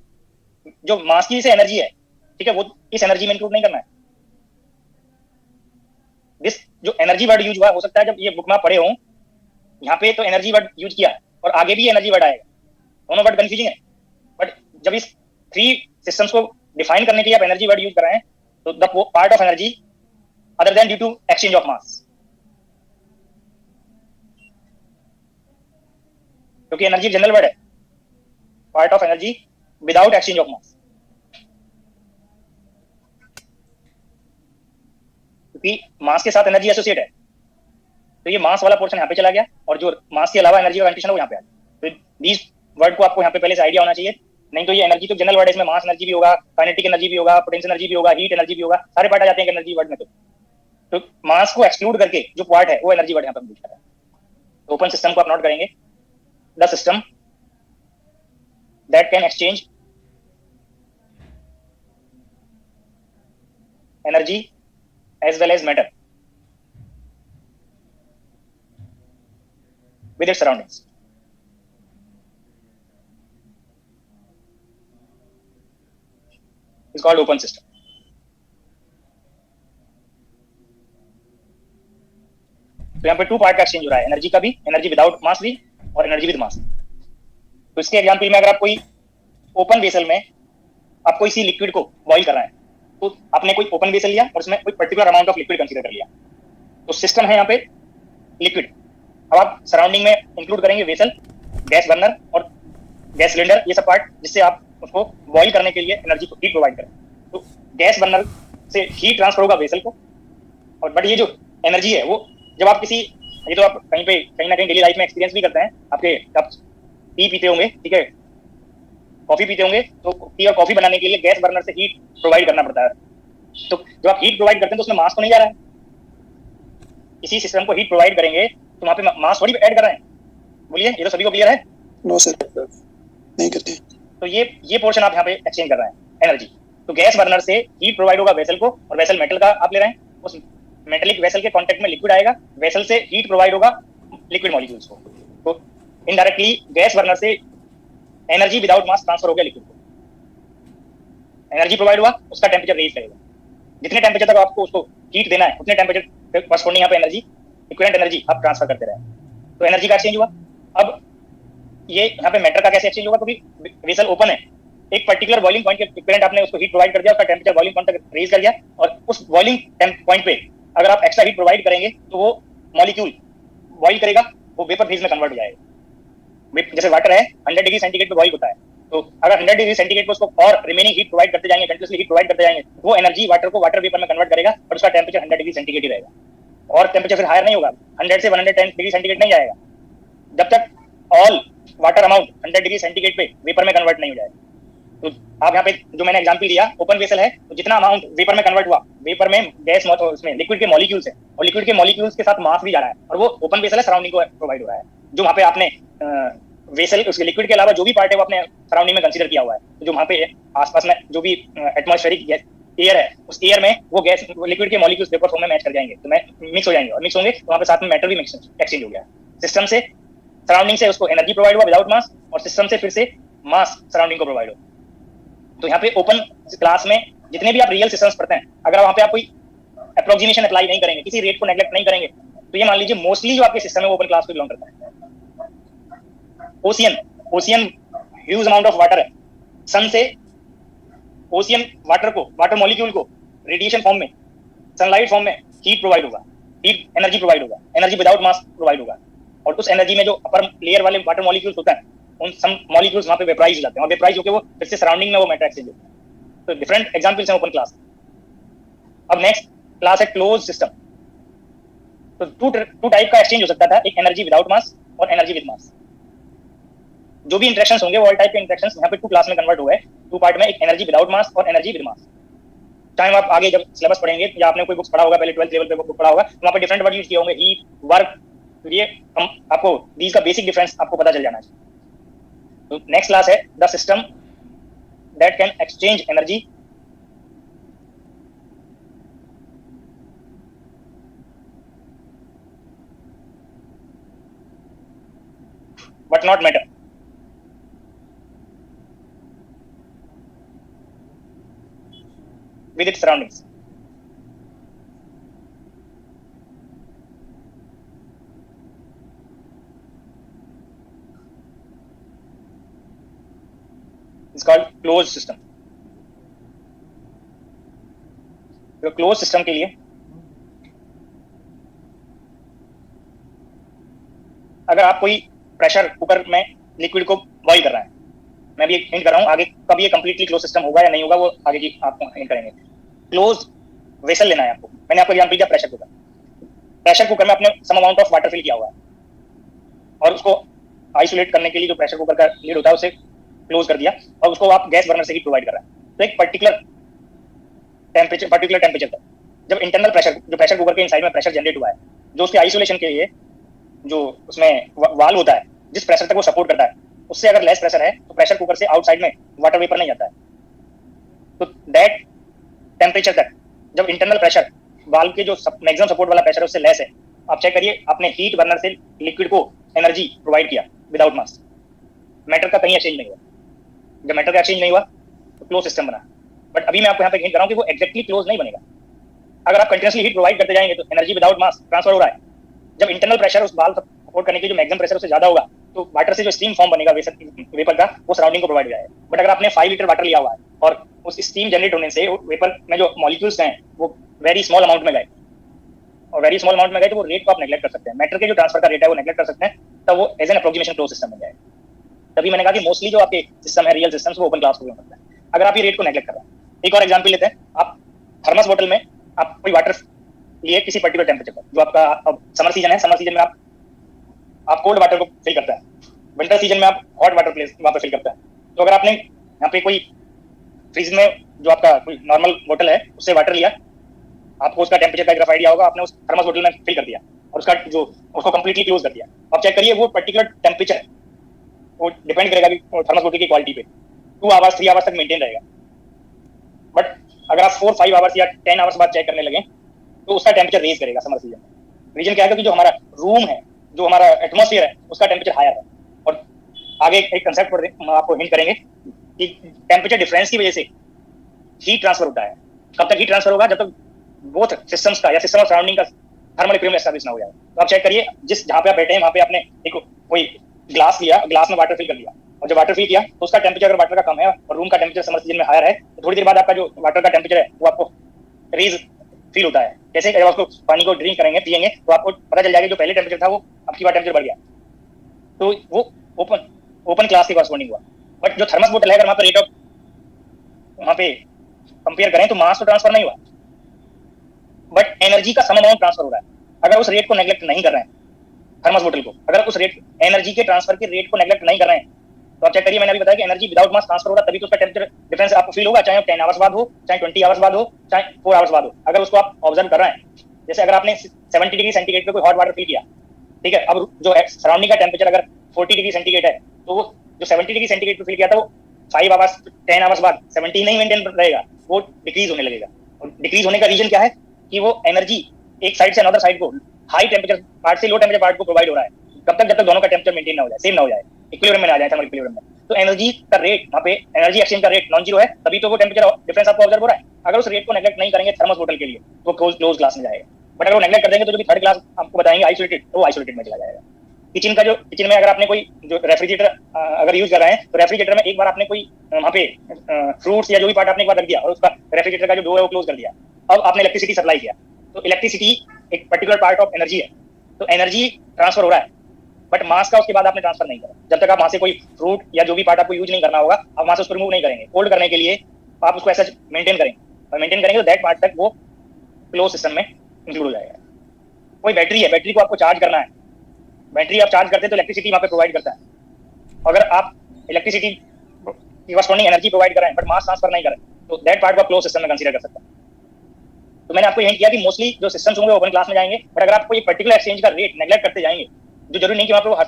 जो मास की से एनर्जी है, ठीक है, वो इस एनर्जी में इंक्लूड नहीं करना है। दिस जो एनर्जी वर्ड यूज हुआ, हो सकता है जब ये बुक में पढ़े हो यहाँ पे तो एनर्जी वर्ड यूज किया और आगे भी एनर्जी वर्ड आएगा, दोनों वर्ड कंफ्यूजिंग है। बट जब इस 3 सिस्टम्स को डिफाइन करने के लिए आप एनर्जी वर्ड यूज कर रहे हैं, तो the part of energy other than due to exchange of mass, क्योंकि एनर्जी जनरल वर्ड है, part of energy without exchange of mass. क्योंकि मास के साथ एनर्जी एसोसिएट है, तो ये मास वाला पोर्शन यहाँ पे चला गया और जो मास के अलावा एनर्जी का कंडीशन है वो यहाँ पे आ गया। तो दीज वर्ड को आपको यहाँ पे पहले से आइडिया होना चाहिए, नहीं तो ये एनर्जी तो जनरल वर्ड है, इसमें मास एनर्जी भी होगा, काइनेटिक एनर्जी भी होगा, पोटेंशियल एनर्जी भी होगा, हीट एनर्जी भी होगा, सारे पार्ट आ जाते हैं एनर्जी वर्ड में। तो मास को एक्सक्लूड करके जो पार्ट है वो एनर्जी वर्ड यहाँ पे यूज कर रहा है। तो ओपन सिस्टम को आप नोट करेंगे, the system that can exchange energy as well as matter with its surroundings. It's called open system. तो यहाँ पे 2 पार्ट का एक्सचेंज हो रहा है, एनर्जी का भी, एनर्जी विदाउट मास भी और एनर्जी विद मास। तो इसके एग्जांपल में अगर आप कोई ओपन वेसल में आप कोई सी लिक्विड को बॉईल कर रहे हैं, तो आपने कोई ओपन वेसल लिया और उसमें कोई particular amount of liquid consider कर लिया, तो सिस्टम है यहाँ पे लिक्विड। अब आप सराउंडिंग में इंक्लूड करेंगे वेसल, गैस बर्नर और गैस सिलेंडर, ये सब पार्ट जिससे आप उसको बॉईल करने के लिए एनर्जी को हीट प्रोवाइड करें। तो गैस बर्नर से हीट ट्रांसफर होगा वेसल को, और बट ये जो एनर्जी है वो जब आप किसी, ये तो आप कहीं ना कहीं डेली लाइफ में एक्सपीरियंस भी करते हैं, आपके आप टी पीते होंगे, ठीक है, कॉफी पीते होंगे, तो टी और कॉफी बनाने के लिए गैस बर्नर से हीट प्रोवाइड करना पड़ता है। तो जब आप हीट प्रोवाइड करते हैं तो उसमें मास तो नहीं जा रहा है, इसी सिस्टम को हीट प्रोवाइड करेंगे तो वहां पे मास थोड़ी ऐड कर रहे हैं। बोलिए, ये तो सभी को क्लियर है? नो सर, नहीं करते। तो ये पोर्शन आप यहाँ पे एक्सचेंज कर रहे हैं एनर्जी। तो गैस बर्नर से हीट प्रोवाइड होगा वेसल को, और वेसल मेटल का आप ले रहे हैं, उस मेटेलिक वेसल के कांटेक्ट में लिक्विड आएगा, वेसल से हीट प्रोवाइड होगा लिक्विड मॉलिक्यूल्स को। तो इनडायरेक्टली गैस बर्नर से एनर्जी विदाउट मास ट्रांसफर हो गया लिक्विड को, एनर्जी प्रोवाइड हुआ, उसका टेम्परेचर रेज करेगा। जितने टेम्परेचर तक आपको उसको हीट देना है उतने टेम्परेचर कॉरस्पॉन्डिंग यहाँ पे एनर्जी, इक्विवेलेंट एनर्जी आप ट्रांसफर करते रहे। तो एनर्जी का एक्सचेंज हुआ। अब ये यहाँ पे मैटर का कैसे एक्सचेंज होगा, क्योंकि वेसल ओपन है, एक पर्टिकुलर बॉइलिंग पॉइंट के इक्विवेलेंट आपने उसको हीट प्रोवाइड कर दिया, उसका टेम्परेचर बॉइलिंग पॉइंट तक रेज कर दिया, और उस बॉइलिंग पॉइंट पे अगर आप एक्स्ट्रा हीट प्रोवाइड करेंगे तो वो मॉलिक्यूल बॉइल करेगा, वो वेपर फेज में कन्वर्ट हो जाएगा। जैसे वाटर है 100 डिग्री सेंटीग्रेड पे बॉइल होता है, तो अगर 100 डिग्री सेंटीग्रेड पे उसको और रिमेनिंग हीट प्रोवाइड करते जाएंगे, कंटिन्यूअसली हीट प्रोवाइड करते जाएंगे, वो एनर्जी वाटर को वाटर वेपर में कन्वर्ट करेगा, और उसका टेम्परेचर 100 डिग्री सेंटीग्रेड ही रहेगा, और टेम्परेचर फिर हायर नहीं होगा, 100 से 110 डिग्री सेंटीग्रेड नहीं जाएगा, जब तक all water amount 100 degree centigrade पे वेपर में कन्वर्ट नहीं हो जाएगा। तो आप यहाँ पे जो मैंने एग्जांपल दिया, ओपन वेसल है, तो जितना अमाउंट वेपर में कन्वर्ट हुआ, वेपर में गैस उसमें लिक्विड के मॉलिक्यूल्स है, और लिक्विड के मॉलिक्यूल्स के साथ मास भी जा रहा है, और वो ओपन वेसल है, सराउंडिंग को प्रोवाइड हो रहा है। जो वहाँ पे आपने वेसल उसके लिक्विड के अलावा जो भी पार्ट है वो अपने सराउंडिंग में कंसीडर किया हुआ है। तो जो वहाँ पे आसपास में जो भी एटमॉस्फेरिक एयर है, उस एयर में वो गैस लिक्विड के मॉलिक्यूल्स वेपर फॉर्म में मैच कर जाएंगे, तो मिक्स हो जाएंगे, और मिक्स होंगे तो वहाँ पे साथ में मैटर भी एक्सचेंज हो गया। सिस्टम से सराउंडिंग से उसको एनर्जी प्रोवाइड हुआ विदाउट मास, और सिस्टम से फिर से मास सराउंडिंग को प्रोवाइड हो। तो यहाँ पे ओपन क्लास में जितने भी आप रियल सिस्टम्स पढ़ते हैं, अगर वहाँ पे आप कोई अप्रोक्सीमेशन अप्लाई नहीं करेंगे, किसी रेट को नेग्लेक्ट नहीं करेंगे, तो ये मान लीजिए मोस्टली जो आपके सिस्टम है वो ओपन क्लास को बिलोंग करता है। Ocean huge amount of water है, सन से ओशियन वाटर मॉलिक्यूल को रेडिएशन फॉर्म में, सनलाइट फॉर्म में हीट प्रोवाइड होगा, हीट एनर्जी प्रोवाइड होगा, एनर्जी विदाउट मास प्रोवाइड होगा, और उस एनर्जी में जो अपर लेयर वाले वाटर मॉलिक्यूल्स होता है, उन सम मॉलिक्यूल्स वहां पे वेपराइज हो जाते हैं, और वेपराइज होकर वो फिर से सराउंडिंग में वो मैटर एक्सचेंज होता है। तो डिफरेंट एग्जांपल्स हैं ओपन क्लास। अब नेक्स्ट क्लास है क्लोज सिस्टम। तो टू टाइप का एक्सचेंज हो सकता था, एक एनर्जी विदाउट मास और एनर्जी विद मास। जो भी इंटरेक्शंस होंगे वो ऑल टाइप के इंटरेक्शंस यहाँ पे टू क्लास में कन्वर्ट हुए, टू पार्ट में, एक एनर्जी विदाउट मास और एनर्जी विद मास। चाहे आप आगे जब सिलेबस पढ़ेंगे या आपने कोई बुक्स पढ़ा होगा, पहले 12th लेवल पे बुक पढ़ा होगा, वहाँ पे डिफरेंट वर्ड यूज किए होंगे, हीट, वर्क, तो ये आपको दीज का बेसिक डिफरेंस आपको पता चल जाना चाहिए। तो नेक्स्ट क्लास है the system that can exchange energy but not matter. With its surroundings. It's called closed system. तो क्लोज सिस्टम के लिए अगर आप कोई प्रेशर कुकर में लिक्विड को बॉईल कर रहे हैं, मैं भी हिंट कर रहा हूँ, आगे कब ये कंप्लीटली क्लोज सिस्टम होगा या नहीं होगा वो आगे की आपको हिंट करेंगे। क्लोज वेसल लेना है आपको। मैंने आपको एग्जांपल दिया प्रेशर कुकर। प्रेशर कुकर में आपने some amount of water fill किया हुआ है, और उसको आइसोलेट करने के लिए जो प्रेशर कुकर का लीड होता है उसे क्लोज कर दिया, और उसको आप गैस बर्नर से ही प्रोवाइड कर रहे हैं। तो एक पर्टिकुलर टेम्परेचर पर जब इंटरनल प्रेशर, जो प्रेशर कुकर के इनसाइड में प्रेशर जनरेट हुआ है, जो उसके आइसोलेशन के लिए जो उसमें वाल्व होता है, जिस प्रेशर तक वो सपोर्ट करता है, उससे अगर लेस प्रेशर है तो प्रेशर कुकर से आउटसाइड में वाटर वेपर नहीं आता है। तो दैट टेम्परेचर तक जब इंटरनल प्रेशर वाल्व के जो मैक्सिमम सपोर्ट वाला प्रेशर है उससे लेस है, आप चेक करिए आपने हीट बर्नर से लिक्विड को एनर्जी प्रोवाइड किया विदाउट मास, मैटर का कहीं एक्सचेंज नहीं हुआ। जब मैटर का एक्सचेंज नहीं हुआ तो क्लोज सिस्टम बना। बट अभी मैं आपको यहाँ पे हिंट कर रहा हूँ कि वो एक्जैक्टली क्लोज नहीं बनेगा। अगर आप कंटिन्यूसली हीट प्रोवाइड करते जाएंगे तो एनर्जी विदाउट मास ट्रांसफर हो रहा है। जब इंटरनल प्रेशर उस वाल्व सपोर्ट करने के जो मैक्सिमम प्रेशर उससे ज्यादा होगा तो वाटर से जो स्टीम फॉर्म बनेगा वेपर का, वो सराउंडिंग को प्रोवाइड हो जाएगा। बट अगर आपने 5 लीटर वाटर लिया हुआ है और उस स्टीम जनरेट होने से वेपर में जो मॉलिक्यूल्स हैं वो वेरी स्मॉल अमाउंट में गए, और वेरी स्मॉल अमाउंट में गए तो वो रेट को आप नेग्लेक्ट कर सकते हैं, मैटर के जो ट्रांसफर का रेट है वो नेग्लेक्ट कर सकते हैं, तब वो as an approximation close system बन जाएगा। तभी मैंने कहा कि मोस्टली जो आपके सिस्टम है रियल सिस्टम्स वो ओपन क्लास को होता है अगर आप ये रेट को नेग्लेक्ट कर रहे हैं। एक और एग्जांपल लेते हैं, आप थर्मस बोतल में आप कोई वाटर लिए किसी पर्टिकुलर टेम्परेचर पर, जो आपका समर सीजन है, समर सीजन में आप कोल्ड वाटर को फिल करता है, विंटर सीजन में आप हॉट वाटर प्लेस वहां पर फिल करता है। तो अगर आपने यहाँ पे कोई फ्रिज में जो आपका कोई नॉर्मल बोतल है उससे वाटर लिया, आपको उसका टेम्परेचर का ग्राफ आइडिया होगा, आपने उस थर्मस बोतल में फिल कर दिया और उसका जो उसको कंप्लीटली क्लोज कर दिया। आप चेक करिए वो पर्टिकुलर टेम्परेचर वो डिपेंड करेगा कि थर्मस बोतल की क्वालिटी पे 2 आवर्स 3 आवर्स तक मेंटेन रहेगा। बट अगर आप 4-5 आवर्स या 10 आवर्स बाद चेक करने लगे तो उसका टेम्परेचर रेज करेगा समर सीजन में। रीजन क्या है? क्योंकि जो हमारा रूम है, जो हमारा एटमॉस्फेयर है, उसका टेम्परेचर हायर है। और आगे एक कंसेप्ट पर आपको हिंट करेंगे कि टेम्परेचर डिफरेंस की वजह से हीट ट्रांसफर होता है। कब तक हीट ट्रांसफर होगा? जब तक बोथ सिस्टम्स का या सिस्टम ऑफ सराउंडिंग का थर्मल इक्विलिब्रियम एस्टैब्लिश ना हो जाए। तो आप चेक करिए जिस जहां पे आप बैठे हैं वहां पे आपने एक कोई ग्लास लिया, ग्लास में वाटर फिल कर दिया, और जब वाटर फिल किया तो उसका टेम्परेचर अगर वाटर का कम है और रूम का टेम्परेचर समर सीजन में हायर है तो थोड़ी देर बाद आपका जो वाटर का टेम्परेचर है वो आपको रेज फील होता है। जैसे जब आपको पानी को ड्रिंक करेंगे, पिएंगे, तो आपको पता चल जाएगा जो पहले टेम्परेचर था वो आपकी बार टेम्परेचर बढ़ गया। तो वो ओपन क्लास के कॉरस्पॉन्डिंग हुआ। बट जो थर्मस बोतल है अगर वहां पर रेट ऑफ वहां पे कंपेयर करें तो मास तो ट्रांसफर नहीं हुआ, बट एनर्जी का सम अमाउंट ट्रांसफर हो रहा है। अगर उस रेट को नेग्लेक्ट नहीं कर रहे हैं थर्मस बोतल को, अगर उस रेट एनर्जी के ट्रांसफर के रेट को नेग्लेक्ट नहीं कर रहे हैं तो आप चेक करिए, मैंने अभी बताया कि एनर्जी विदाउट मास ट्रांसफर हो रहा है, तभी तो उसका टेम्परेचर डिफरेंस आपको फील होगा, चाहे 10 आवर्स बाद हो, चाहे 20 आवर्स बाद हो, चाहे 4 आवर्स बाद हो। अगर उसको आप ऑब्जर्व कर रहे हैं, जैसे अगर आपने 70 डिग्री सेंटीग्रेड पे कोई हॉट वाटर फील किया, ठीक है, अब जो सराउंडिंग का टेम्परेचर अगर 40 डिग्री सेंटीग्रेड है तो वो जो 70 डिग्री सेंटीग्रेड पे फिल किया था वो 5 आवर्स 10 आवर्स बाद 70 नहीं मेंटेन रहेगा, वो डिक्रीज होने लगेगा। और डिक्रीज होने का रीजन क्या है कि वो एनर्जी एक साइड से अनदर साइड को हाई टेम्परेचर पार्ट से लो टेम्परेचर पार्ट को प्रोवाइड हो रहा है, कब तक जब तक दोनों का टेम्परेचर मेंटेन ना हो जाए, सेम ना हो जाए, इक्विलिब्रियम में आ जाए, थर्मल इक्विलिब्रियम में। तो एनर्जी का रेट वहाँ पे एनर्जी एक्सचेंज का रेट नॉन जीरो है, तभी तो वो टेम्परेचर डिफरेंस आपको ऑब्जर्व हो रहा है। अगर उस रेट को नेगलेक्ट नहीं करेंगे थर्मस बॉटल के लिए तो क्लोज ग्लास में जाएगा, बट अगर वो नेगलेक्ट कर देंगे तो जो भी थर्ड क्लास आपको बताएंगे आइसोलेटेड, तो वो आइसोलेटेड में चला जाएगा। किचन में अगर आपने कोई जो रेफ्रिजरेटर अगर यूज कर रहे हैं तो रेफ्रिजरेटर में एक बार आपने कोई वहाँ पे फ्रूट्स या जो भी पार्ट आपने एक बार रख दिया और उसका रेफ्रिजरेटर का जो डोर है वो क्लोज कर दिया, अब आपने इलेक्ट्रिसिटी सप्लाई किया, तो इलेक्ट्रिसिटी एक पर्टिकुलर पार्ट ऑफ एनर्जी है, तो एनर्जी ट्रांसफर हो रहा है, बट मास का उसके बाद आपने ट्रांसफर नहीं करा। जब तक आप वहां से कोई फ्रूट या जो भी पार्ट आपको यूज नहीं करना होगा आप वहां से उसको रिमूव नहीं करेंगे। कोल्ड करने के लिए आप उसको ऐसा मेंटेन करेंगे, और मेंटेन करेंगे तो दैट पार्ट तक वो क्लोज सिस्टम में इंक्लूड हो जाएगा। कोई बैटरी है, बैटरी को आपको चार्ज करना है, बैटरी आप चार्ज करते हैं तो इलेक्ट्रिसिटी वहां पे प्रोवाइड करता है। अगर आप इलेक्ट्रिसिटी की कॉरस्पॉन्डिंग एनर्जी प्रोवाइड कर रहे हैं बट मास ट्रांसफर नहीं करें तो दैट पार्ट को आप क्लोज सिस्टम में कंसीडर कर सकते हैं। तो मैंने आपको हिंट किया कि मोस्टली जो सिस्टम्स होंगे ओपन क्लास में जाएंगे, बट अगर आप कोई पर्टिकुलर एक्सचेंज का रेट नेगलेक्ट करते जाएंगे, जो जरूरी नहीं कि वहां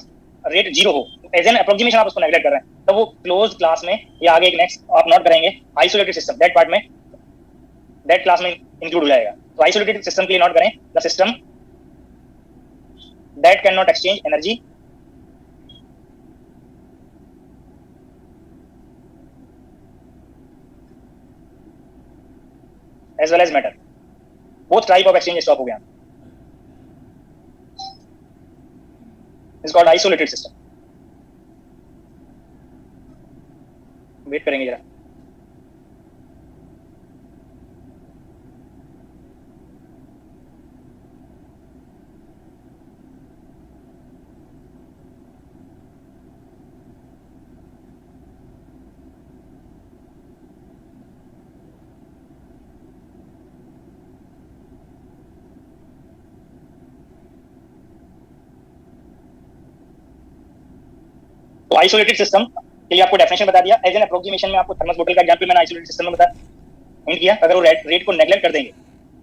पे रेट जीरो हो, एज एन अप्रोक्सीमेशन आप उसको नेगलेक्ट कर रहे हैं, तो वो क्लोज क्लास में या आगे एक नेक्स्ट आप नोट करेंगे आइसोलेटेड सिस्टम, दैट पार्ट में दैट क्लास में इंक्लूड हो जाएगा। तो आइसोलेटेड सिस्टम के लिए नोट करें the system that can not exchange energy as well as matter, both type of exchange stop हो गया, is called isolated system। Wait करेंगे जरा। तो आइसोलेटेड सिस्टम के लिए आपको डेफिनेशन बता दिया, एज एन अप्रोक्सीमेशन में आपको थर्मस बॉटल का एग्जांपल मैंने आइसोलेटेड सिस्टम में बता हिंट किया। अगर वो रेट को नेगलेक्ट कर देंगे,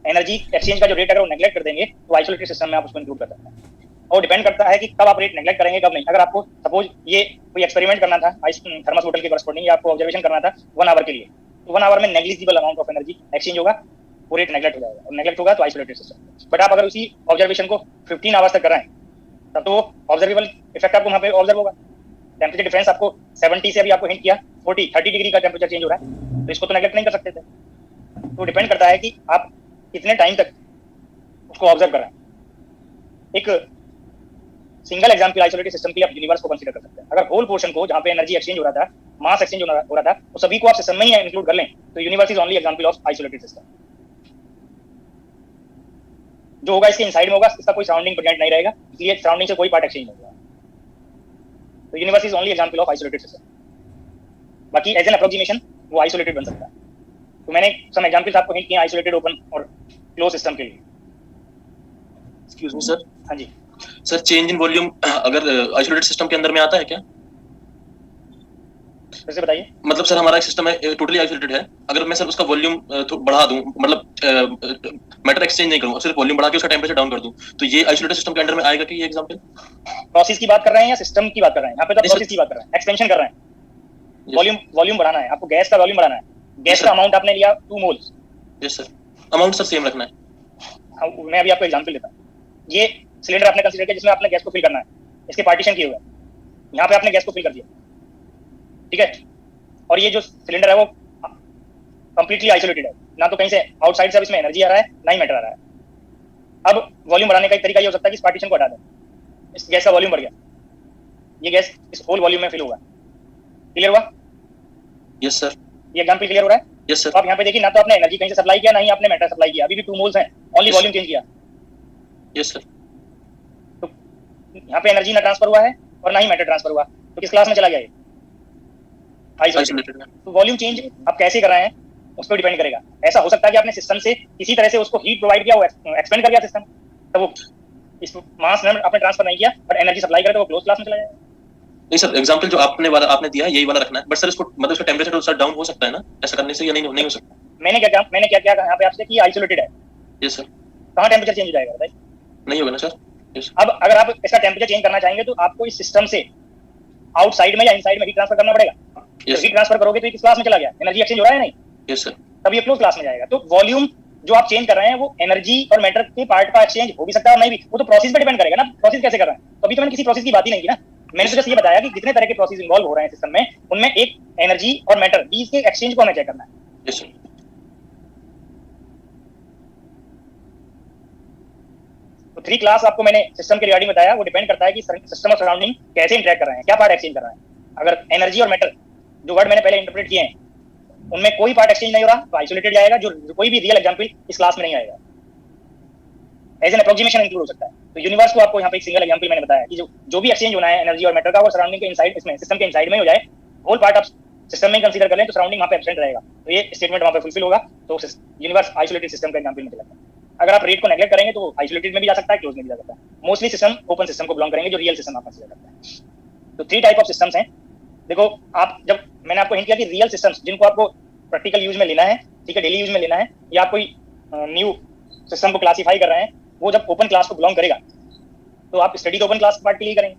एनर्जी एक्सचेंज का जो रेट अगर वो नेगलेक्ट कर देंगे तो आइसोलेटेड सिस्टम में आप उसको इंक्लूड कर सकते हैं। और डिपेंड करता है कि कब आप रेट नेगलेक्ट करेंगे कब नहीं। अगर आपको सपोज ये कोई एक्सपेरिमेंट करना था थर्मस बॉटल के कॉरस्पॉन्डिंग, या आपको ऑब्जर्वेशन करना था 1 आवर के लिए, तो 1 आवर में negligible amount of energy exchange होगा, वो रेट नेगलेक्ट हो जाएगा, और नेगलेक्ट होगा तो आइसोलेटेड सिस्टम। बट आप अगर उसी ऑब्जर्वेशन को 15 आवर्स तक कर रहे हैं तब तो ऑब्जर्वेबल इफेक्ट आपको वहां पे ऑब्जर्व होगा। टेम्परेचर डिफरेंस आपको 70 से अभी आपको हिंट किया 30 डिग्री का टेम्परेचर चेंज हो रहा है, तो इसको तो नेगलेक्ट नहीं कर सकते थे। तो डिपेंड करता है कि आप कितने टाइम तक उसको ऑब्जर्व कर रहे हैं। एक सिंगल एग्जांपल आइसोलेटेड सिस्टम के लिए आप यूनिवर्स को कंसीडर कर सकते हैं। अगर होल पोर्शन को जहां पे एनर्जी एक्सचेंज हो रहा था, मास एक्सचेंज हो रहा था, तो सभी को आप सिस्टम में ही इंक्लूड कर लें, तो universe is only example of isolated system. जो होगा इसके इनसाइड में होगा, इसका कोई सराउंडिंग प्रेजेंट नहीं रहेगा, इसलिए सराउंडिंग से कोई पार्ट एक्सचेंज नहीं होगा। तो universe is only example of isolated system. बाकी एज एन अप्रोक्सीमेशन वो आइसोलेटेड बन सकता है। तो मैंने सम एग्जांपल्स आपको हिंट किए आइसोलेटेड, ओपन और क्लोज सिस्टम के लिए। Excuse me sir. हाँ जी सर, चेंज इन वॉल्यूम अगर आइसोलेटेड सिस्टम के अंदर में आता है क्या? वैसे बताइए। मतलब सर हमारा एक सिस्टम है टोटली आइसोलेटेड है, अगर मैं सर उसका वॉल्यूम बढ़ा दूं, मतलब मैटर एक्सचेंज नहीं करूं, सिर्फ वॉल्यूम बढ़ा के उसका टेम्परेचर डाउन कर दूं, तो ये आइसोलेटेड सिस्टम के अंडर में आएगा कि ये एग्जांपल? प्रोसेस की बात कर रहे हैं या सिस्टम की बात कर रहे हैं? यहाँ पे तो प्रोसेस की बात कर रहे हैं, एक्सपेंशन कर रहे हैं। वॉल्यूम बढ़ाना है आपको, गैस का वॉल्यूम बढ़ाना है। गैस का अमाउंट आपने लिया 2 moles. Yes sir, amount sir same रखना है। मैं अभी आपको एग्जांपल देता हूँ। ये सिलेंडर आपने कंसीडर किया जिसमें आपने गैस को फिल करना है, इसके पार्टीशन किए हुए हैं, यहाँ पे आपने गैस को फिल कर दिया, ठीक है। और ये जो सिलेंडर है वो कंप्लीटली आइसोलेटेड है, ना तो कहीं से आउटसाइड से इसमें एनर्जी आ रहा है ना ही मैटर आ रहा है। अब वॉल्यूम बढ़ाने का एक तरीका ये हो सकता है कि इस पार्टीशन को हटा दें, इस गैस का वॉल्यूम बढ़ गया, ये गैस इस होल वॉल्यूम में फिल होगा। क्लियर हुआ? Yes sir. ये एग्जांपल क्लियर हो रहा है? Yes sir. तो आप यहाँ पे देखिए, ना तो आपने एनर्जी कहीं से सप्लाई किया, ना ही आपने मैटर सप्लाई किया, अभी भी 2 मोल्स हैं, ओनली वॉल्यूम चेंज किया। Yes sir. तो यहाँ पे एनर्जी ना ट्रांसफर हुआ है और ना ही मैटर ट्रांसफर हुआ, तो किस क्लास में चला गया ये? आइसोलेटेड। तो वॉल्यूम चेंज आप कैसे कर रहे हैं उस पर डिपेंड करेगा। ऐसा हो सकता है कि आपने सिस्टम से किसी तरह से उसको हीट प्रोवाइड किया, वो एक्सपेंड कर गया सिस्टम, तो वो इस मास में आपने ट्रांसफर नहीं किया बट एनर्जी सप्लाई करे तो वो क्लोज क्लास में चला जाएगा। नहीं सर, एग्जांपल जो आपने दिया यही वाला रखना है, बट सर इसको मतलब इसका टेम्परेचर सर डाउन हो सकता है ना ऐसा करने से, या नहीं हो सकता? मैंने क्या किया यहाँ पे आपसे कि आइसोलेटेड है। Yes sir. कहाँ टेम्परेचर चेंज हो जाएगा बताइए? नहीं होगा ना सर। अब अगर आप इसका टेम्परेचर चेंज करना चाहेंगे तो आपको इस सिस्टम से आउटसाइड में या इनसाइड में हीट ट्रांसफर करना पड़ेगा। Yes. हीट ट्रांसफर करोगे तो किस क्लास में चला गया, एनर्जी एक्सचेंज हो रहा है नहीं, यस सर, तब ये क्लोज क्लास में जाएगा। तो वॉल्यूम जो आप चेंज कर रहे हैं वो एनर्जी और मैटर के पार्ट का एक्सचेंज हो भी सकता है और नहीं भी, वो तो प्रोसेस पे डिपेंड करेगा ना, प्रोसेस कैसे कर रहे हैं। तो अभी तो मैंने किसी प्रोसेस की बात ही नहीं की ना, मैंने तो जस्ट ये बताया कि जितने तरह के प्रोसेस इन्वॉल्व हो रहे हैं सिस्टम में, उनमें एक एनर्जी और मैटर बीच के एक्सचेंज को हमें चेक करना है। यस सर, तो 3 क्लास आपको मैंने सिस्टम के रिगार्डिंग बताया, वो डिपेंड करता है कि सिस्टम और सराउंडिंग कैसे इंटरेक्ट कर रहे हैं, क्या पार्ट एक्सचेंज कर रहे हैं। अगर एनर्जी और मैटर जो वर्ड मैंने पहले इंटरप्रेट किए हैं उनमें कोई पार्ट एक्सचेंज नहीं हो रहा तो आइसोलेटेड जाएगा, जो कोई भी रियल एग्जांपल इस क्लास में नहीं आएगा, एज एन अप्रोक्सीमेशन इंक्लूड हो सकता है। तो यूनिवर्स को आपको यहाँ पे एक सिंगल एग्जांपल मैंने बताया कि जो भी एक्सचेंज होना है एनर्जी और मैटर का, वो सराउंडिंग के इनसाइड, इसमें सिस्टम के इनसाइड में हो जाए, होल पार्ट आप सिस्टम में कंसीडर कर लें तो सराउंडिंग वहाँ पे एब्सेंट रहेगा, तो ये स्टेटमेंट वहाँ पे फुलफिल होगा। तो यूनिवर्स आइसोलेटेड सिस्टम का एग्जांपल मुझे लगता है। अगर आप रेट को नेगलेक्ट करेंगे तो आइसोलेटेड में भी जा सकता है, क्लोज में भी जा सकता है। मोस्टली सिस्टम ओपन सिस्टम को बिलोंग करेंगे, जो रियल सिस्टम आप कंसीडर करते हैं। तो 3 टाइप ऑफ सिस्टम्स हैं। देखो, आप जब मैंने आपको हिंट किया कि रियल सिस्टम्स जिनको आपको प्रैक्टिकल यूज में लेना है, ठीक है, डेली यूज में लेना है, या आप कोई न्यू सिस्टम को क्लासिफाई कर रहे हैं, वो जब ओपन क्लास को बिलोंग करेगा तो आप स्टडी तो ओपन क्लास पार्ट के लिए करेंगे।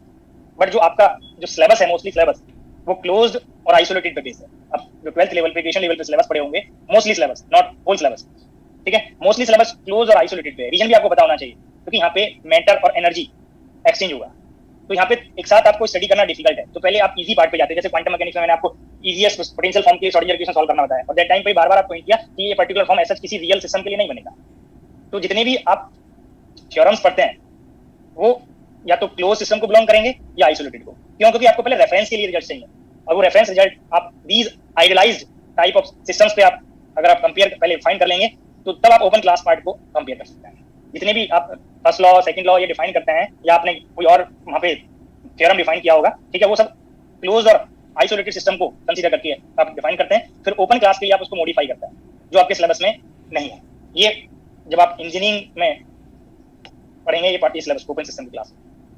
बट जो आपका जो सिलेबस है, मोस्टली सिलेबस वो क्लोज्ड और आइसोलेटेड पे बेस्ड है। अब जो 12th लेवल पे, एजुकेशन लेवल पे सिलेबस पढ़े होंगे, mostly syllabus, not whole syllabus, ठीक है, मोस्टली सिलेबस क्लोज और आइसोलेटेड पे है। रीजन भी आपको पता होना चाहिए, क्योंकि यहाँ पे मैटर और एनर्जी एक्सचेंज होगा, तो यहाँ पे एक साथ आपको स्टडी करना डिफिकल्ट है। तो पहले आप इजी पार्ट पे जाते हैं, जैसे क्वांटम मैकेनिक्स में मैंने आपको इजीएस्ट पोटेंशियल फॉर्म के श्रोडिंगर इक्वेशन सॉल्व करना बताया, और दैट टाइम पे बार-बार आपको हिंट किया कि ये पर्टिकुलर फॉर्म ऐसा किसी रियल सिस्टम के लिए नहीं बनेगा। तो जितने भी आप थ्योरम्स पढ़ते हैं वो या तो क्लोज सिस्टम को बिलोंग करेंगे या आइसोलेटेड को। क्यों? क्योंकि आपको पहले रेफरेंस के लिए रिजल्ट चाहिए, और वो रेफरेंस रिजल्ट आप these idealised type of systems पे आप अगर आप कंपेयर पहले फाइंड कर लेंगे तो तब आप ओपन क्लास पार्ट को कंपेयर कर सकते हैं। जितने भी आप फर्स्ट लॉ, सेकंड लॉ ये डिफाइन करते हैं, या आपने कोई और वहाँ पे थ्योरम डिफाइन किया होगा, ठीक है, वो सब क्लोज और आइसोलेटेड सिस्टम को कंसीडर करके आप डिफाइन करते हैं। फिर ओपन क्लास के लिए आप उसको मॉडिफाई करते हैं, जो आपके सिलेबस में नहीं है। ये जब आप इंजीनियरिंग में पढ़ेंगे ये पार्ट, सिलेबस ओपन सिस्टम की क्लास,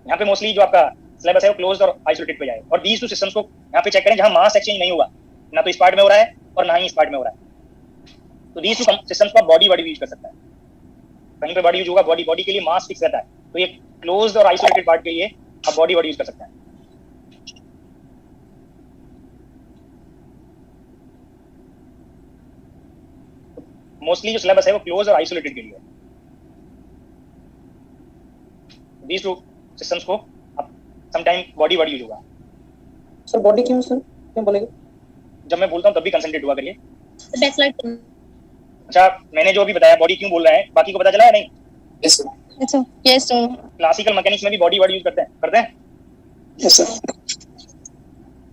यहाँ पे मोस्टली जो आपका सिलेबस है वो क्लोज्ड और आइसोलेटेड पे जाए। और दीज टू सिस्टम्स को यहाँ पे चेक करें जहाँ मास एक्सचेंज नहीं होगा, ना तो इस पार्ट में हो रहा है और ना ही इस पार्ट में हो रहा है। तो दीज टू सिस्टम्स को बॉडी यूज कर सकता है, कहीं पे बॉडी यूज होगा, बॉडी के लिए मास फिक्स रहता है, तो ये क्लोज्ड और आइसोलेटेड पार्ट के लिए आप बॉडी यूज कर सकते हैं। मोस्टली जो सिलेबस है वो क्लोज और आइसोलेटेड के लिए है। दीज टू सिस्टम्स को आप सम टाइम बॉडी यूज होगा। सर बॉडी क्यों सर, क्यों बोलेंगे? जब मैं बोलता हूँ तब भी कंसंट्रेट हुआ करिए। That's like अच्छा, मैंने जो अभी बताया बॉडी क्यों बोल रहे हैं, बाकी को पता चला है नहीं? यस सर, अच्छा, yes sir. क्लासिकल मैकेनिक्स में भी बॉडी यूज करते हैं? Yes sir.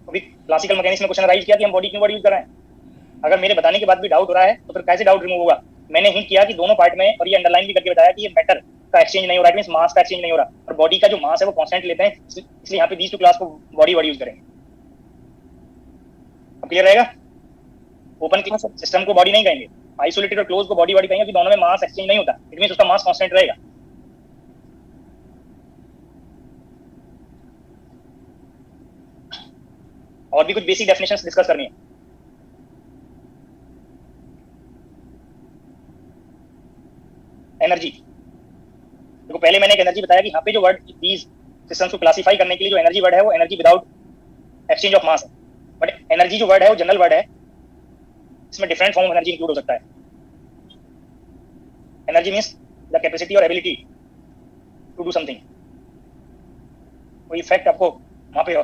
अभी क्लासिकल मैकेनिक्स में क्वेश्चन राइज किया कि हम बॉडी क्यों यूज कर रहे हैं। अगर मेरे बताने के बाद भी डाउट हो रहा है तो फिर कैसे डाउट रिमूव होगा? मैंने हिंट किया कि दोनों पार्ट में, और ये अंडरलाइन भी करके बताया कि ये मैटर का एक्सचेंज नहीं हो रहा है, मींस मास का एक्सचेंज नहीं हो रहा, और बॉडी का जो मास है वो कांस्टेंट लेते हैं, इसलिए यहाँ पे दीज टू क्लास को बॉडी यूज करेंगे। अब क्लियर रहेगा? ओपन सिस्टम को बॉडी नहीं कहेंगे, आइसोलेटेड और क्लोज को बॉडी कहेंगे, क्योंकि दोनों में मास एक्सचेंज नहीं होता, इट मींस उसका मास कांस्टेंट रहेगा। और भी कुछ बेसिक डेफिनेशंस डिस्कस करनी है। एनर्जी, देखो पहले मैंने एक एनर्जी बताया कि यहाँ पे जो वर्ड दीज सिस्टम्स को क्लासिफाई करने के लिए जो एनर्जी वर्ड है वो energy without exchange of mass है। बट एनर्जी जो वर्ड है वो जनरल वर्ड है, इसमें different form of energy include हो सकता है। एनर्जी मींस द कैपेसिटी और एबिलिटी टू डू समथिंग। कोई इफेक्ट आपको वहाँ पे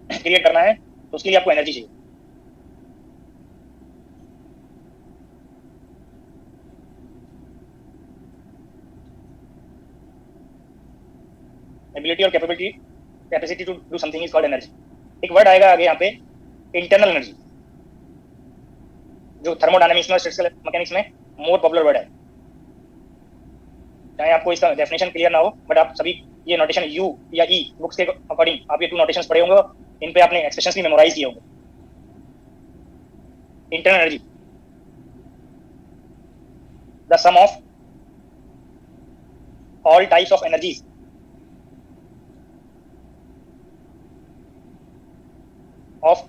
क्रिएट करना है तो उसके लिए आपको एनर्जी चाहिए। एबिलिटी और capacity to do something is called energy. एक वर्ड आएगा आगे यहाँ पे, इंटरनल एनर्जी, जो थर्मोडायनामिक्स में और स्टैटिस्टिकल मैकेनिक्स में मोर पॉपुलर वर्ड है। चाहे आपको इसका डेफिनेशन क्लियर ना हो, बट आप सभी ये नोटेशन यू या ई बुक्स के अकॉर्डिंग आप ये 2 नोटेशंस पढ़े होंगे, इन पे आपने एक्सप्रेशंस भी मेमोराइज किए होंगे। Internal energy, the sum of all types of energies of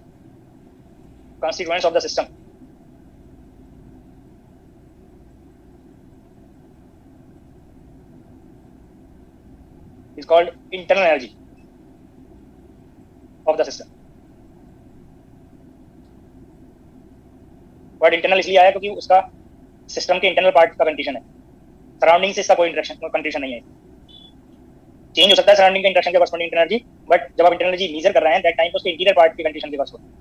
constituents of the system is called internal energy of the system. Word internal इसलिए आया क्योंकि उसका सिस्टम के इंटरनल पार्ट का कंडीशन है, सराउंडिंग से इसका कोई इंटरेक्शन कंडीशन नहीं है। चेंज हो सकता है सराउंडिंग का इंटरेक्शन के कॉरस्पॉन्डिंग इंटरनल एनर्जी, बट जब आप इंटरनल एनर्जी मेजर कर रहे हैं दैट टाइम पे उसके इंटीरियर पार्ट की कंडीशन के कॉरस्पॉन्डिंग,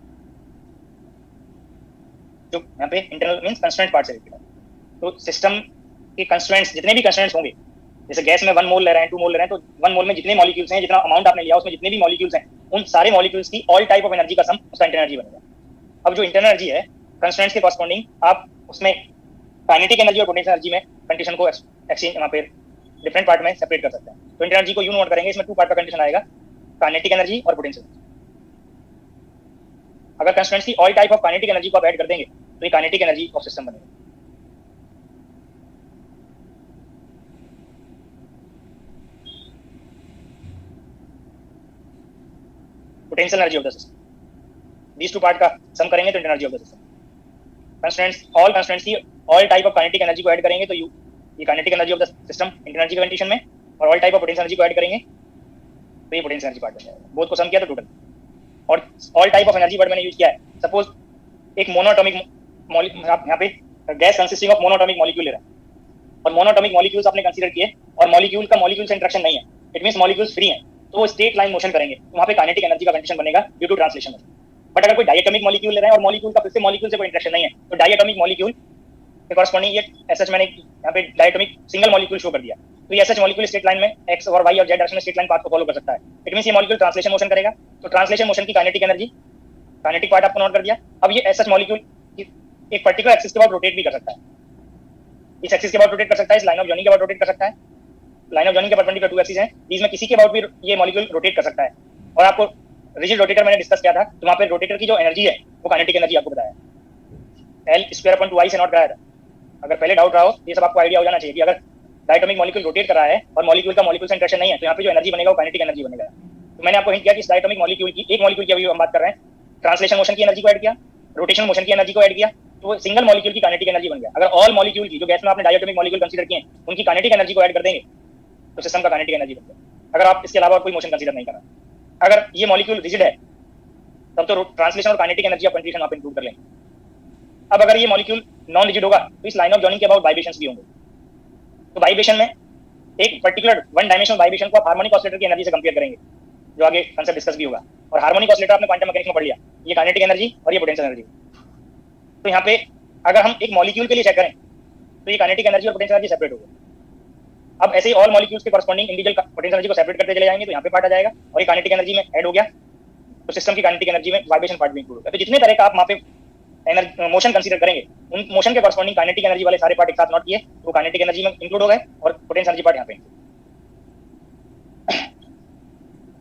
जो यहाँ पे इंटरनल मींस कंस्ट्रेंट पार्ट से रिलेटेड है। तो सिस्टम के कंस्ट्रेंट्स जितने भी कंस्ट्रेंट्स होंगे, जैसे गैस में 1 मोल ले रहे हैं 2 मोल ले रहे हैं, तो 1 मोल में जितने मॉलिक्यूल्स हैं, जितना अमाउंट आपने लिया उसमें जितने भी मॉलिक्यूल्स हैं, उन सारे मॉलिक्यूल्स की ऑल टाइप ऑफ एनर्जी का सम उसका इंटरनल एनर्जी बनेगा। अब जो इंटरनल एनर्जी है कंस्ट्रेंट्स के कॉरस्पॉन्डिंग आप उसमें काइनेटिक एनर्जी और पोटेंशियल एनर्जी में कंडीशन को एक्सचेंज वहाँ पे डिफरेंट पार्ट में सेपरेट कर सकते हैं। तो इंटरनल एनर्जी को यूं नोट करेंगे, इसमें 2 पार्ट का कंडीशन आएगा, काइनेटिक एनर्जी और पोटेंशियल एनर्जी। अगर कंस्ट्रेंट्स की all type of kinetic energy को आप ऐड कर देंगे तो ये काइनेटिक एनर्जी ऑफ सिस्टम बनेगा। Potential energy of the system, these 2 part का सम करेंगे तो internal energy of the system. Constraints all constraints की all type of kinetic energy को ऐड करेंगे तो ये kinetic energy of the system internal energy की कंडीशन में, और all type of potential energy को ऐड करेंगे तो ये पोटेंशियल एनर्जी पार्ट बन जाएगा। बोथ को सम किया तो टोटल। और all type of energy word मैंने यूज किया है, सपोज एक मोनोएटॉमिक यहाँ पे gas consisting of monoatomic molecule ले रहा है, और मोनोएटॉमिक मॉलिक्यूल्स आपने कंसीडर किए और मॉलिक्यूल का मॉलिक्यूल से इंटरेक्शन नहीं है, इट मींस मॉलिक्यूल्स फ्री हैं, तो वो स्ट्रेट लाइन मोशन करेंगे, तो वहाँ पे काइनेटिक एनर्जी का कंडीशन बनेगा ड्यू टू ट्रांसलेशन। बट अगर कोई डायटोमिक मॉलिक्यूल ले रहे हैं और मॉलिक्यूल का फिर से मॉलिक्यूल से कोई इंटरेक्शन नहीं है, तो डायटोमिक मॉलिक्यूल के कॉरस्पॉन्डिंग ये एसएच मैंने यहाँ पे डायटोमिक सिंगल मॉलिक्यूल शो कर दिया, तो ये एसएच मॉलिक्यूल स्ट्रेट लाइन में एक्स और वाई और जेड डायरेक्शन में स्ट्रेट लाइन पाथ को फॉलो कर सकता है। इट मींस ये मॉलिक्यूल ट्रांसलेशन मोशन करेगा, तो ट्रांसलेशन मोशन की काइनेटिक एनर्जी, काइनेटिक पार्ट आपको नोट कर दिया। अब ये एसएच मॉलिक्यूल एक पर्टिकुलर एक्सिस के बाद रोटेट भी कर सकता है, इस एक्सिस के बाद रोटेट कर सकता है, इस लाइन ऑफ जॉइनिंग के बाद रोटेट कर सकता है। लाइन ऑफ जॉइनिंग के परपेंडिकुलर 2 एक्सिस हैं, बीच में किसी के बाद भी ये मॉलिक्यूल रोटेट कर सकता है। और आपको रिजिड रोटेटर मैंने डिस्कस किया था, तो वहाँ पे रोटेटर की जो एनर्जी है वो काइनेटिक एनर्जी आपको बताया, L² से नॉट कराया था। अगर पहले डाउट रहा हो, ये सब आपको आइडिया हो जाना चाहिए कि अगर डायटोमिक मॉलिक्यूल रोटेट कर रहा है और मॉलिक्यूल का मॉलिक्यूल से इंटरेक्शन नहीं है, तो यहाँ पे जो एनर्जी बनेगा वो काइनेटिक एनर्जी बनेगा। तो मैंने आपको हिंट किया कि इस डायटोमिक मॉलिक्यूल की, एक मॉलिक्यूल की अभी हम बात कर रहे हैं, ट्रांसलेशन मोशन की एनर्जी को ऐड किया, रोटेशन मोशन की एनर्जी को ऐड किया, तो वो सिंगल मॉलिक्यूल की काइनेटिक एनर्जी बन गया। अगर ऑल मॉलिक्यूल की, जो गैस में आपने डायटोमिक मॉलिक्यूल कंसीडर किए हैं, उनकी काइनेटिक एनर्जी को ऐड कर देंगे तो सिस्टम का काइनेटिक एनर्जी बन गया, अगर आप इसके अलावा कोई मोशन कंसीडर नहीं कर रहे। अगर ये मॉलिक्यूल रिजिड है तब तो ट्रांसलेशन और काइनेटिक एनर्जी ऑफ कंडीशन आप इंक्लूड कर लेंगे। अब अगर ये मॉलिक्यूल नॉन रिजिड होगा तो इस लाइन ऑफ जॉइनिंग के अबाउट वाइब्रेशंस भी होंगे, तो वाइब्रेशन में एक पर्टिकुलर वन डायमेंशनल वाइब्रेशन को आप हार्मोनिक ऑसिलेटर की एनर्जी से कंपेयर करेंगे, जो आगे कंसेप्ट डिस्कस भी होगा। और हार्मोनिक ऑसिलेटर आपने क्वांटम मैकेनिक्स में पढ़ लिया, ये काइनेटिक एनर्जी और ये पोटेंशियल एनर्जी। तो यहाँ पे अगर हम एक मॉलिक्यूल के लिए चेक करें तो ये काइनेटिक एनर्जी और पोटेंशियल एनर्जी सेपरेट होगी। अब ऐसे ही ऑल मॉलिक्यूल्स के कॉरस्पॉन्डिंग इंडिविजुअल पोटेंशियल एनर्जी को सेपरेट करते चले जाएंगे, तो यहाँ पे पार्ट आ जाएगा और ये काइनेटिक एनर्जी में ऐड हो गया, तो सिस्टम की काइनेटिक एनर्जी में वाइब्रेशन पार्ट भी इंक्लूड होगा। तो जितने तरह का आप वहाँ पे मोशन कंसीडर करेंगे, उन मोशन के कॉरस्पॉन्डिंग काइनेटिक एनर्जी वाले सारे पार्ट एक साथ नोट किए, तो काइनेटिक एनर्जी में इंक्लूड हो गए और पोटेंशियल एनर्जी पार्ट यहाँ पे।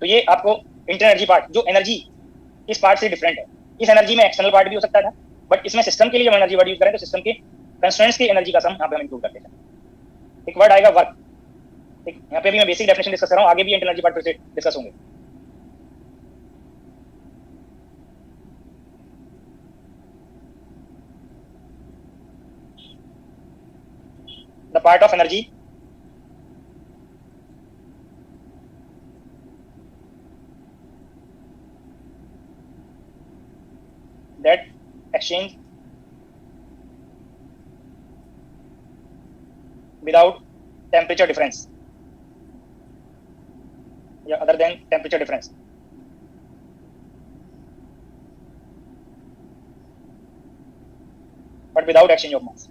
तो ये आपको इंटरनल एनर्जी पार्ट, जो एनर्जी इस पार्ट से डिफरेंट है, इस एनर्जी में एक्सटर्नल पार्ट भी हो सकता था, बट इसमें सिस्टम के लिए हम एनर्जी वर्ड यूज करें तो सिस्टम के कंस्ट्रेंट्स की एनर्जी का सम यहाँ पे हम इंक्लूड करते हैं। एक वर्ड आएगा वर्क, यहाँ पे भी मैं बेसिक डेफिनेशन डिस्कस कर रहा हूँ, आगे भी इंटरनल एनर्जी पार्ट फिर से डिस्कस होंगे। The part of energy that exchange without temperature difference, yeah, other than temperature difference, but without exchange of mass.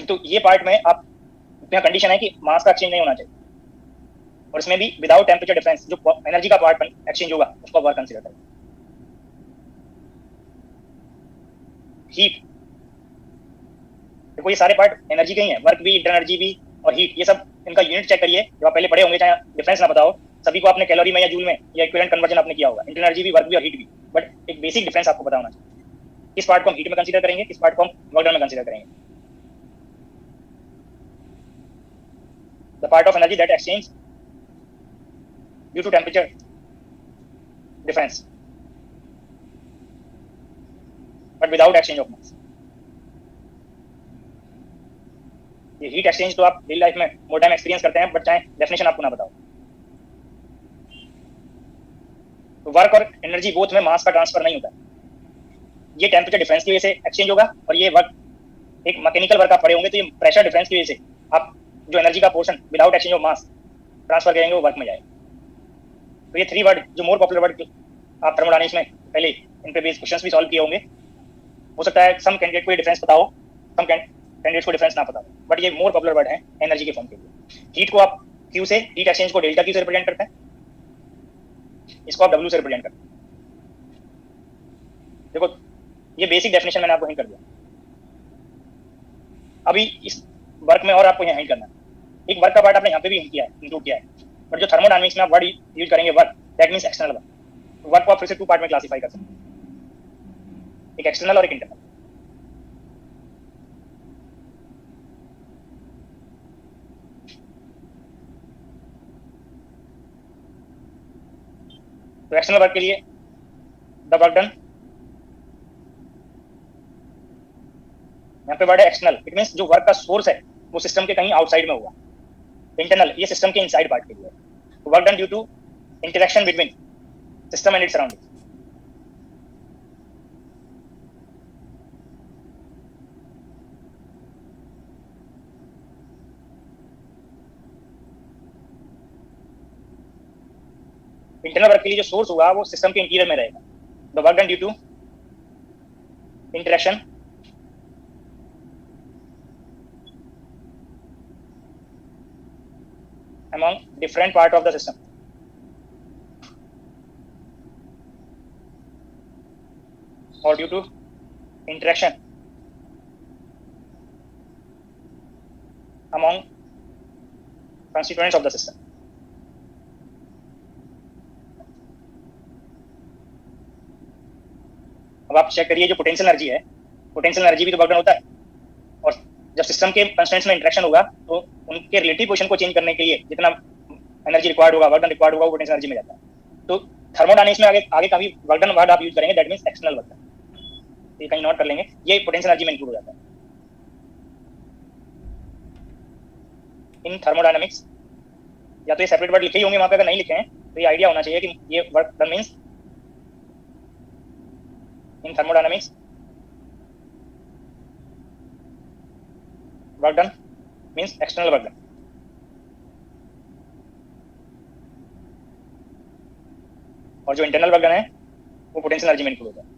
तो ये पार्ट में आप यहाँ कंडीशन है कि मास का एक्सचेंज नहीं होना चाहिए, और इसमें भी विदाउट टेम्परेचर डिफरेंस जो एनर्जी का पार्ट एक्सचेंज होगा उसको वर्क कंसीडर करें। हीट, देखो ये सारे पार्ट एनर्जी के ही हैं, वर्क भी, इंटरनल एनर्जी भी और हीट, ये सब इनका यूनिट चेक करिए, जो आप पहले पढ़े होंगे, चाहे डिफरेंस ना बताओ, सभी को आपने कैलोरी में या जूल में या इक्विवेलेंट कन्वर्जन आपने किया होगा, इंटरनल एनर्जी भी, वर्क भी और हीट भी, बट एक बेसिक डिफरेंस आपको पता होना चाहिए, किस पार्ट को हम हीट में कंसीडर करेंगे, किस पार्ट को हम वर्क डन में कंसीडर करेंगे। The part of energy that exchange due to temperature difference, but without exchange of mass. ये हीट एक्सचेंज तो आप डेली लाइफ में मोर टाइम एक्सपीरियंस करते हैं, बट चाहे डेफिनेशन आपको ना बताओ। वर्क और एनर्जी बोथ में मास का ट्रांसफर नहीं होता। ये टेम्परेचर डिफरेंस की वजह से एक्सचेंज होगा, और ये वर्क एक मैकेनिकल वर्क आप पढ़े होंगे, तो ये प्रेशर डिफरेंस की वजह से आप जो एनर्जी का portion without exchange of mass transfer करेंगे वो वर्क में जाएगा। तो ये 3 वर्ड जो मोर पॉपुलर वर्ड आप थर्मोडायनेमिक्स में पहले इन पे बेस्ड क्वेश्चंस भी सॉल्व किए होंगे। हो सकता है सम कैंडिडेट को डिफरेंस पता हो, सम कैंडिडेट्स को डिफरेंस ना पता हो, बट ये मोर पॉपुलर वर्ड है एनर्जी के फॉर्म के लिए। हीट को आप क्यू से, हीट एक्सचेंज को डेल्टा क्यू से रिप्रेजेंट करते हैं, इसको आप डब्ल्यू से रिप्रेजेंट करते हैं। देखो ये बेसिक डेफिनेशन मैंने आपको हिंट कर दिया। अभी इस वर्क में और आपको यहाँ हिंट करना है, एक वर्क का पार्ट आपने यहाँ पे भी इंक्लूड किया है, बट जो थर्मोडायनामिक्स में आप वर्ड यूज करेंगे work, that means external work. Work को आप फिर से 2 पार्ट में क्लासिफाई कर सकते हैं, एक एक्सटर्नल और एक इंटरनल। तो एक्सटर्नल वर्क के लिए द वर्क डन, यहाँ पे वर्ड है एक्सटर्नल, इट मींस जो वर्क का सोर्स है वो सिस्टम के कहीं आउटसाइड में होगा। इंटरनल ये सिस्टम के इनसाइड पार्ट के लिए। Work done due to interaction between system and its surrounding. Internal work के लिए जो सोर्स होगा वो सिस्टम के इंटीरियर में रहेगा। The work done due to interaction among different part of the system. Or due to interaction among constituents of the system. अब आप चेक करिए जो पोटेंशियल एनर्जी है, पोटेंशियल एनर्जी भी तो वर्क डन होता है, और जब सिस्टम के कंस्ट्रेंट्स में इंटरेक्शन होगा तो उनके रिलेटिव पोजीशन को चेंज करने के लिए जितना एनर्जी रिक्वायर्ड होगा, वर्क डन रिक्वायर्ड होगा, वो पोटेंशियल एनर्जी में जाता है। तो थर्मोडायनामिक्स में आगे का भी वर्क डन वर्ड आप यूज करेंगे, that means external work done. ये कहीं नोट कर लेंगे, ये पोटेंशियल एनर्जी में इंक्लूड हो जाता है। इन थर्मोडायनामिक्स या तो ये सेपरेट वर्ड लिखे ही होंगे वहां पे, अगर नहीं लिखे हैं तो ये आइडिया होना चाहिए कि ये work done means in thermodynamics work done means external work done. और जो इंटरनल वर्क डन है वो पोटेंशियल एनर्जी में इंक्लूड होता है।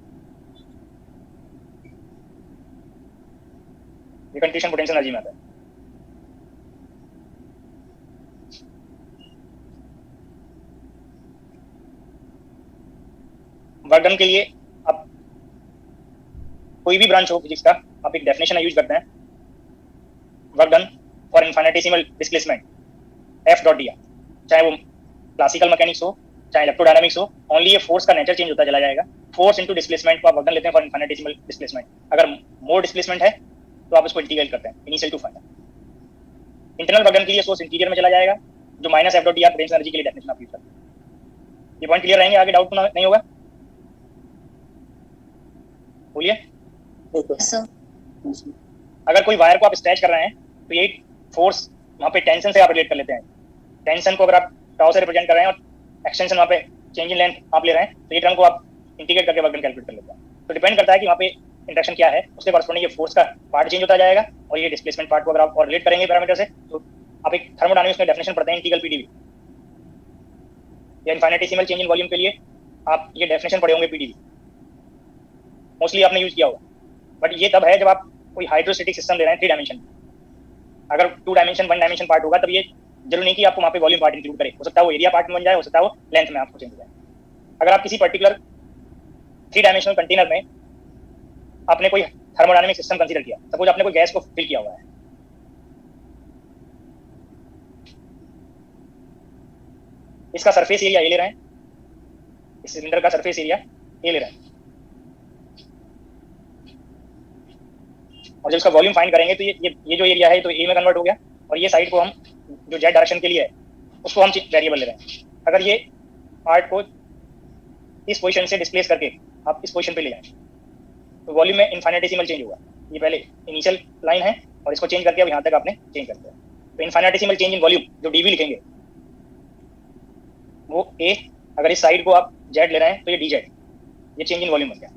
ये कंडीशन पोटेंशियल एनर्जी में आता है। वर्क डन के लिए आप कोई भी ब्रांच हो फिजिक्स का, आप एक डेफिनेशन यूज करते हैं, work done for infinitesimal displacement F dot D R. चाहे वो क्लासिकल मैकेनिक्स हो चाहे इलेक्ट्रोडायनामिक्स हो, ओनली ये फोर्स का नेचर चेंज होता चला जाएगा। फोर्स इनटू डिस्प्लेसमेंट को आप वर्क डन लेते हैं फॉर इनफाइनेटेसिमल डिस्प्लेसमेंट। अगर मोर डिस्प्लेसमेंट है तो आप उसको इंटीग्रेट करते हैं initial to final. Internal work done के लिए सोर्स इंटीरियर में चला जाएगा, जो minus F dot D R potential energy के लिए डेफिनेशन आप यूज करते हैं। ये पॉइंट क्लियर रहेंगे, आगे डाउट तो नहीं होगा? बोलिए। Yes, sir. अगर कोई वायर को आप स्ट्रेच कर रहे हैं तो ये फोर्स वहाँ पे टेंशन से आप रिलेट कर लेते हैं। टेंशन को अगर आप टाउ से रिप्रेजेंट कर रहे हैं और एक्सटेंशन वहाँ पे चेंज इन लेंथ आप ले रहे हैं, तो ये टर्म को आप इंटीग्रेट करके वर्क डन कैलकुलेट कर लेते हैं। तो डिपेंड करता है कि वहाँ पे इंटरेक्शन क्या है, उसके कॉरस्पॉन्डिंग ये फोर्स का पार्ट चेंज होता जाएगा, और ये डिस्प्लेसमेंट पार्ट को अगर आप और रिलेट करेंगे पैरामीटर से, तो आप एक थर्मोडायनामिक्स में डेफिनेशन पढ़ते हैं इंटीग्रल पीडीवी, या इनफाइनेटेसिमल चेंज इन वॉल्यूम के लिए आप ये डेफिनेशन पढ़े होंगे पीडीवी, मोस्टली आपने यूज किया होगा। बट ये तब है जब आप कोई हाइड्रोस्टैटिक सिस्टम ले रहे हैं 3 डायमेंशन। अगर 2 डायमेंशन 1 डायमेंशन पार्ट होगा तब ये जरूरी नहीं कि आपको वहाँ पे वॉल्यूम पार्ट इंक्लूड करे, हो सकता है वो एरिया पार्ट में बन जाए, हो सकता है वो लेंथ में आपको चेंज हो जाए। अगर आप किसी पर्टिकुलर 3 डायमेंशनल कंटेनर में आपने कोई थर्मोडायनामिक सिस्टम कंसीडर किया, सपोज आपने कोई गैस को फिल किया हुआ है, इसका सरफेस एरिया ये ले रहे हैं, इस सिलेंडर का सरफेस एरिया ये ले रहे हैं, और जब इसका वॉल्यूम फाइंड करेंगे तो ये जो एरिया है तो ए में कन्वर्ट हो गया, और ये साइड को हम जो जेड डायरेक्शन के लिए है उसको हम वेरिएबल ले रहे हैं। अगर ये पार्ट को इस पोजीशन से डिस्प्लेस करके आप इस पोजीशन पे ले जाएं तो वॉल्यूम में इनफाइनेटेसिमल चेंज होगा। ये पहले इनिशियल लाइन है और इसको चेंज करके अब यहाँ तक आपने चेंज कर दिया, तो इनफाइनेटेसिमल चेंज इन वॉल्यूम जो डीवी लिखेंगे वो ए, अगर इस साइड को आप जेड ले रहे हैं तो ये डी जेड, ये चेंज इन वॉल्यूम बन गया।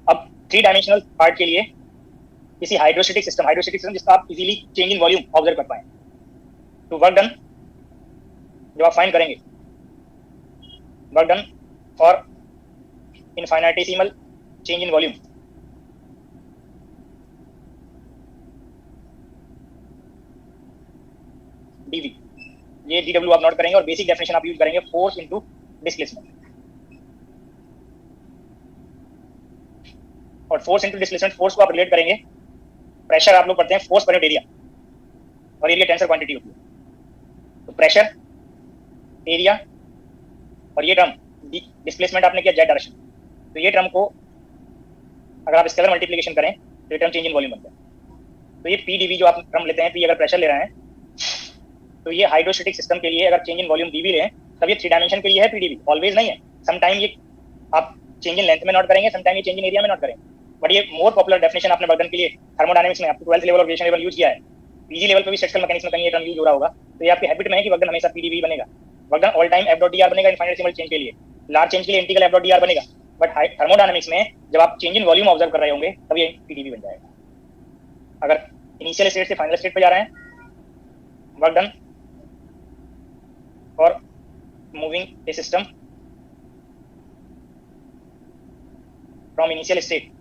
अब 3 डायमेंशनल पार्ट के लिए किसी हाइड्रोस्टेटिक सिस्टम जिसका आप easily change in volume observe कर पाए, तो वर्क डन जब आप फाइंड करेंगे, work done for infinitesimal change in volume, DV, ये डीडब्ल्यू आप नोट करेंगे और बेसिक डेफिनेशन आप यूज करेंगे, फोर्स इनटू डिस्प्लेसमेंट। और फोर्स इनटू डिस्प्लेसमेंट, फोर्स को आप रिलेट करेंगे, प्रेशर आप लोग पढ़ते हैं फोर्स पर यूनिट एरिया, और एरिया टेंसर क्वांटिटी होती है। तो प्रेशर, एरिया और ये टर्म डिस्प्लेसमेंट आपने किया जेड डायरेक्शन, तो ये टर्म को अगर आप स्केलर मल्टीप्लिकेशन करें तो ये टर्म चेंज इन वॉल्यूम बनता है। तो ये पी डीवी जो आप टर्म लेते हैं, पी अगर प्रेशर ले रहे हैं तो ये हाइड्रोस्टेटिक सिस्टम के लिए अगर चेंज इन वॉल्यूम डीवी लें तब ये 3 डायमेंशन के लिए है पीडीवी, ऑलवेज नहीं है। समटाइम ये आप चेंज इन लेंथ में नोट करेंगे, समटाइम ये चेंज इन एरिया में नोट करेंगे, बट ये मोर पॉपुलर डेफिनेशन आपने वर्क डन के लिए थर्मोडायनामिक्स में आपको 12th लेवल और ग्रेजुएशन लेवल यूज किया है, पीजी लेवल पे भी स्ट्रक्चरल मैकेनिक्स में कहीं ये टर्म यूज हो रहा होगा। तो ये आपकी हैबिट में है कि वर्क डन हमेशा पीडीवी बनेगा, work done all time f.dr बनेगा इनफाइनाइटेसिमल चेंज के लिए, लार्ज चेंज के लिए इंटीग्रल f.dr बनेगा, बट थर्मोडायनामिक्स में जब आप चेंज इन वॉल्यूम ऑब्जर्व कर रहे होंगे तब ये पीडीवी बन जाएगा। अगर इनिशियल स्टेट से फाइनल स्टेट पे जा रहे हैं, work done for moving A system from initial state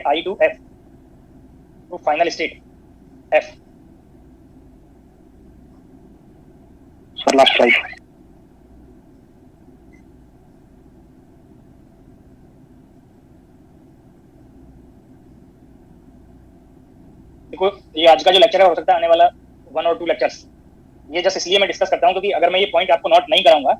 I to F to final state F। Sir last slide. देखो ये आज का जो लेक्चर है हो सकता है आने वाला 1 और 2 लेक्चर्स, ये जस्ट इसलिए मैं डिस्कस करता हूँ क्योंकि अगर मैं ये पॉइंट आपको नोट नहीं कराऊंगा,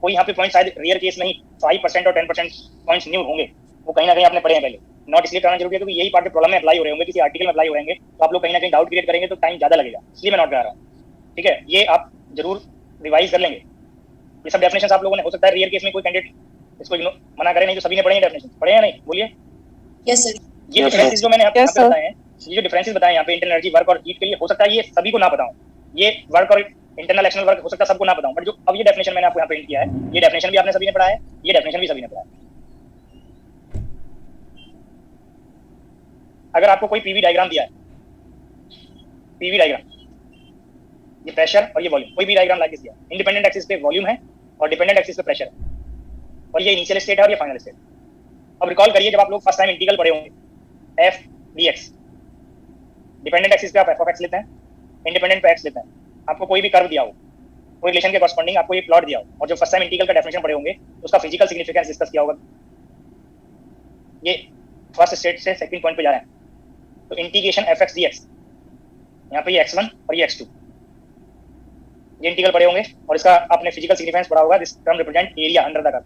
कोई यहाँ पे पॉइंट शायद रेयर केस नहीं 5% और 10% पॉइंट्स न्यू होंगे, वो कहीं ना कहीं आपने पढ़े हैं पहले। नोट इसलिए करना जरूरी है क्योंकि यही पार्ट के प्रॉब्लम में अप्लाई हो रहे होंगे, किसी आर्टिकल में अप्लाई हो रहेंगे, तो आप लोग कहीं ना कहीं डाउट क्रिएट करेंगे तो टाइम ज्यादा लगेगा, इसलिए मैं नोट करा रहा हूँ। ठीक है, ये आप जरूर रिवाइज कर लेंगे। ये सब डेफिनेशन आप लोगों ने, हो सकता है रेयर केस में कोई कैंडिडेट इसको मना करे, नहीं तो सभी ने पढ़े हैं डेफिनेशन, पढ़े हैं नहीं, बोलिए। Yes, sir. ये डिफरेंसेस जो मैंने आपको यहाँ पे बताए हैं, ये जो डिफरेंसेस बताए यहाँ पे इंटरनल एनर्जी, वर्क और हीट के लिए, हो सकता है ये सभी को ना पता हो, ये वर्क और इंटरनल एक्सटर्नल वर्क हो सकता है सबको ना पता हो, बट जो अब ये डेफिनेशन मैंने आपको यहाँ पे प्रिंट किया है, ये डेफिनेशन भी आपने सभी ने पढ़ा है, ये डेफिनेशन भी सभी ने पढ़ा है। अगर आपको कोई पीवी डायग्राम दिया है, पीवी डायग्राम, ये प्रेशर और ये वॉल्यूम, कोई भी डायग्राम लाइक दिया, इंडिपेंडेंट एक्सिस पे वॉल्यूम है और डिपेंडेंट एक्सिस पे प्रेशर है, और ये इनिशियल स्टेट है और ये फाइनल स्टेट। अब रिकॉल करिए जब आप लोग फर्स्ट टाइम इंटीग्रल पढ़े होंगे, F D x, dependent axis पे आप एफ ऑफ एक्स लेते हैं, इंडिपेंडेंट पे एक्स लेते हैं, आपको कोई भी कर्व दिया हो, कोई रिलेशन के कॉरस्पॉन्डिंग आपको ये प्लॉट दिया हो, और जो फर्स्ट टाइम इंटीग्रल का डेफिनेशन पढ़े होंगे उसका फिजिकल सिग्निफिकेंस डिस्कस किया होगा। ये फर्स्ट स्टेट से सेकंड पॉइंट पे जा रहे हैं, तो integration F x D x, यहाँ पे ये x1 और ये x2, ये इंटीग्रल पढ़े होंगे और इसका आपने फिजिकल सिग्निफिकेंस पढ़ा होगा, this term represent area under the curve.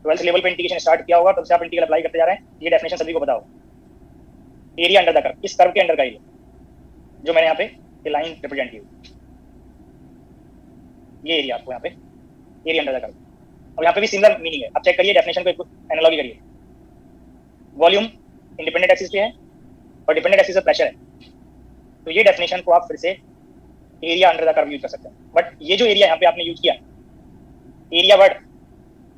12th level पे इंटीग्रेशन स्टार्ट किया होगा तब से आप इंटीग्रल अप्लाई करते जा रहे हैं, ये डेफिनेशन सभी को पता होगा, एरिया अंडर द कर्व, इस कर्व के अंडर का एरिया जो मैंने यहाँ पे ये लाइन रिप्रेजेंट की, ये एरिया आपको यहाँ पे एरिया अंडर द कर्व। और यहाँ पे भी सिमिलर मीनिंग है, आप चेक करिए डेफिनेशन को, एनालॉजी करिए। वॉल्यूम इंडिपेंडेंट एक्सिस पे है और डिपेंडेंट एक्सिस पे प्रेशर है, तो ये डेफिनेशन को आप फिर से area under the curve use कर सकते हैं। बट ये जो एरिया यहाँ पे आपने यूज किया, एरिया वर्ड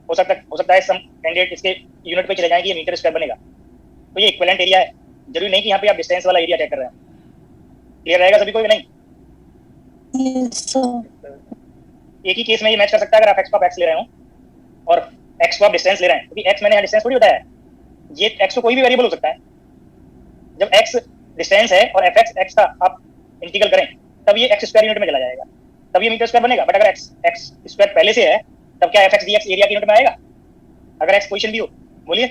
हो सकता है सम कैंडिडेट इसके यूनिट पे चले जाएंगे, ये मीटर स्क्वायर बनेगा, तो ये इक्विवेलेंट एरिया है, जरूरी नहीं कि यहाँ पे आप डिस्टेंस वाला एरिया चेक कर रहे हैं। क्लियर रहेगा सभी को भी नहीं? Yes, sir. एक ही केस में ये मैच कर सकता है अगर आप एक्स को एक्स ले रहे हो और एक्स को आप डिस्टेंस ले रहे हैं, क्योंकि एक्स मैंने यहाँ डिस्टेंस थोड़ी बताया है, ये एक्स तो कोई भी वेरिएबल हो सकता है। जब एक्स डिस्टेंस है और एफ एक्स एक्स का आप इंटीग्रल करें तब ये एक्स स्क्वायर यूनिट में चला जाएगा, तब ये मीटर स्क्वायर बनेगा। बट अगर एक्स स्क्वायर पहले से है तब क्या F x D x area के यूनिट में आएगा अगर एक्स पोजीशन भी हो? बोलिए।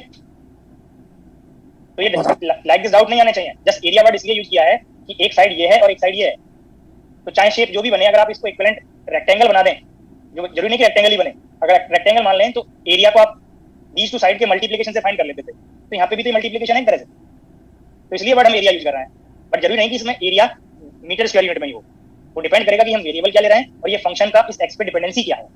तो ये लाइक दिस डाउट नहीं आने चाहिए, जस्ट एरिया वर्ड इसलिए यूज किया है कि एक साइड ये है और एक साइड ये है, तो चाहे शेप जो भी बने, अगर आप इसको इक्विवेलेंट रेक्टेंगल बना दें, जो जरूरी नहीं कि रेक्टेंगल ही बने, अगर रेक्टेंगल मान लें तो एरिया को आप दीज टू साइड के मल्टीप्लिकेशन से फाइंड कर लेते थे, तो यहाँ पे भी तो मल्टीप्लिकेशन है एक तरह से, तो इसलिए वर्ड हम एरिया यूज कर रहे हैं। बट जरूरी नहीं कि इसमें एरिया मीटर स्क्वायर यूनिट में ही हो, वो डिपेंड करेगा कि हम वेरिएबल क्या ले रहे हैं और ये फंक्शन का इस एक्स पे डिपेंडेंसी क्या है।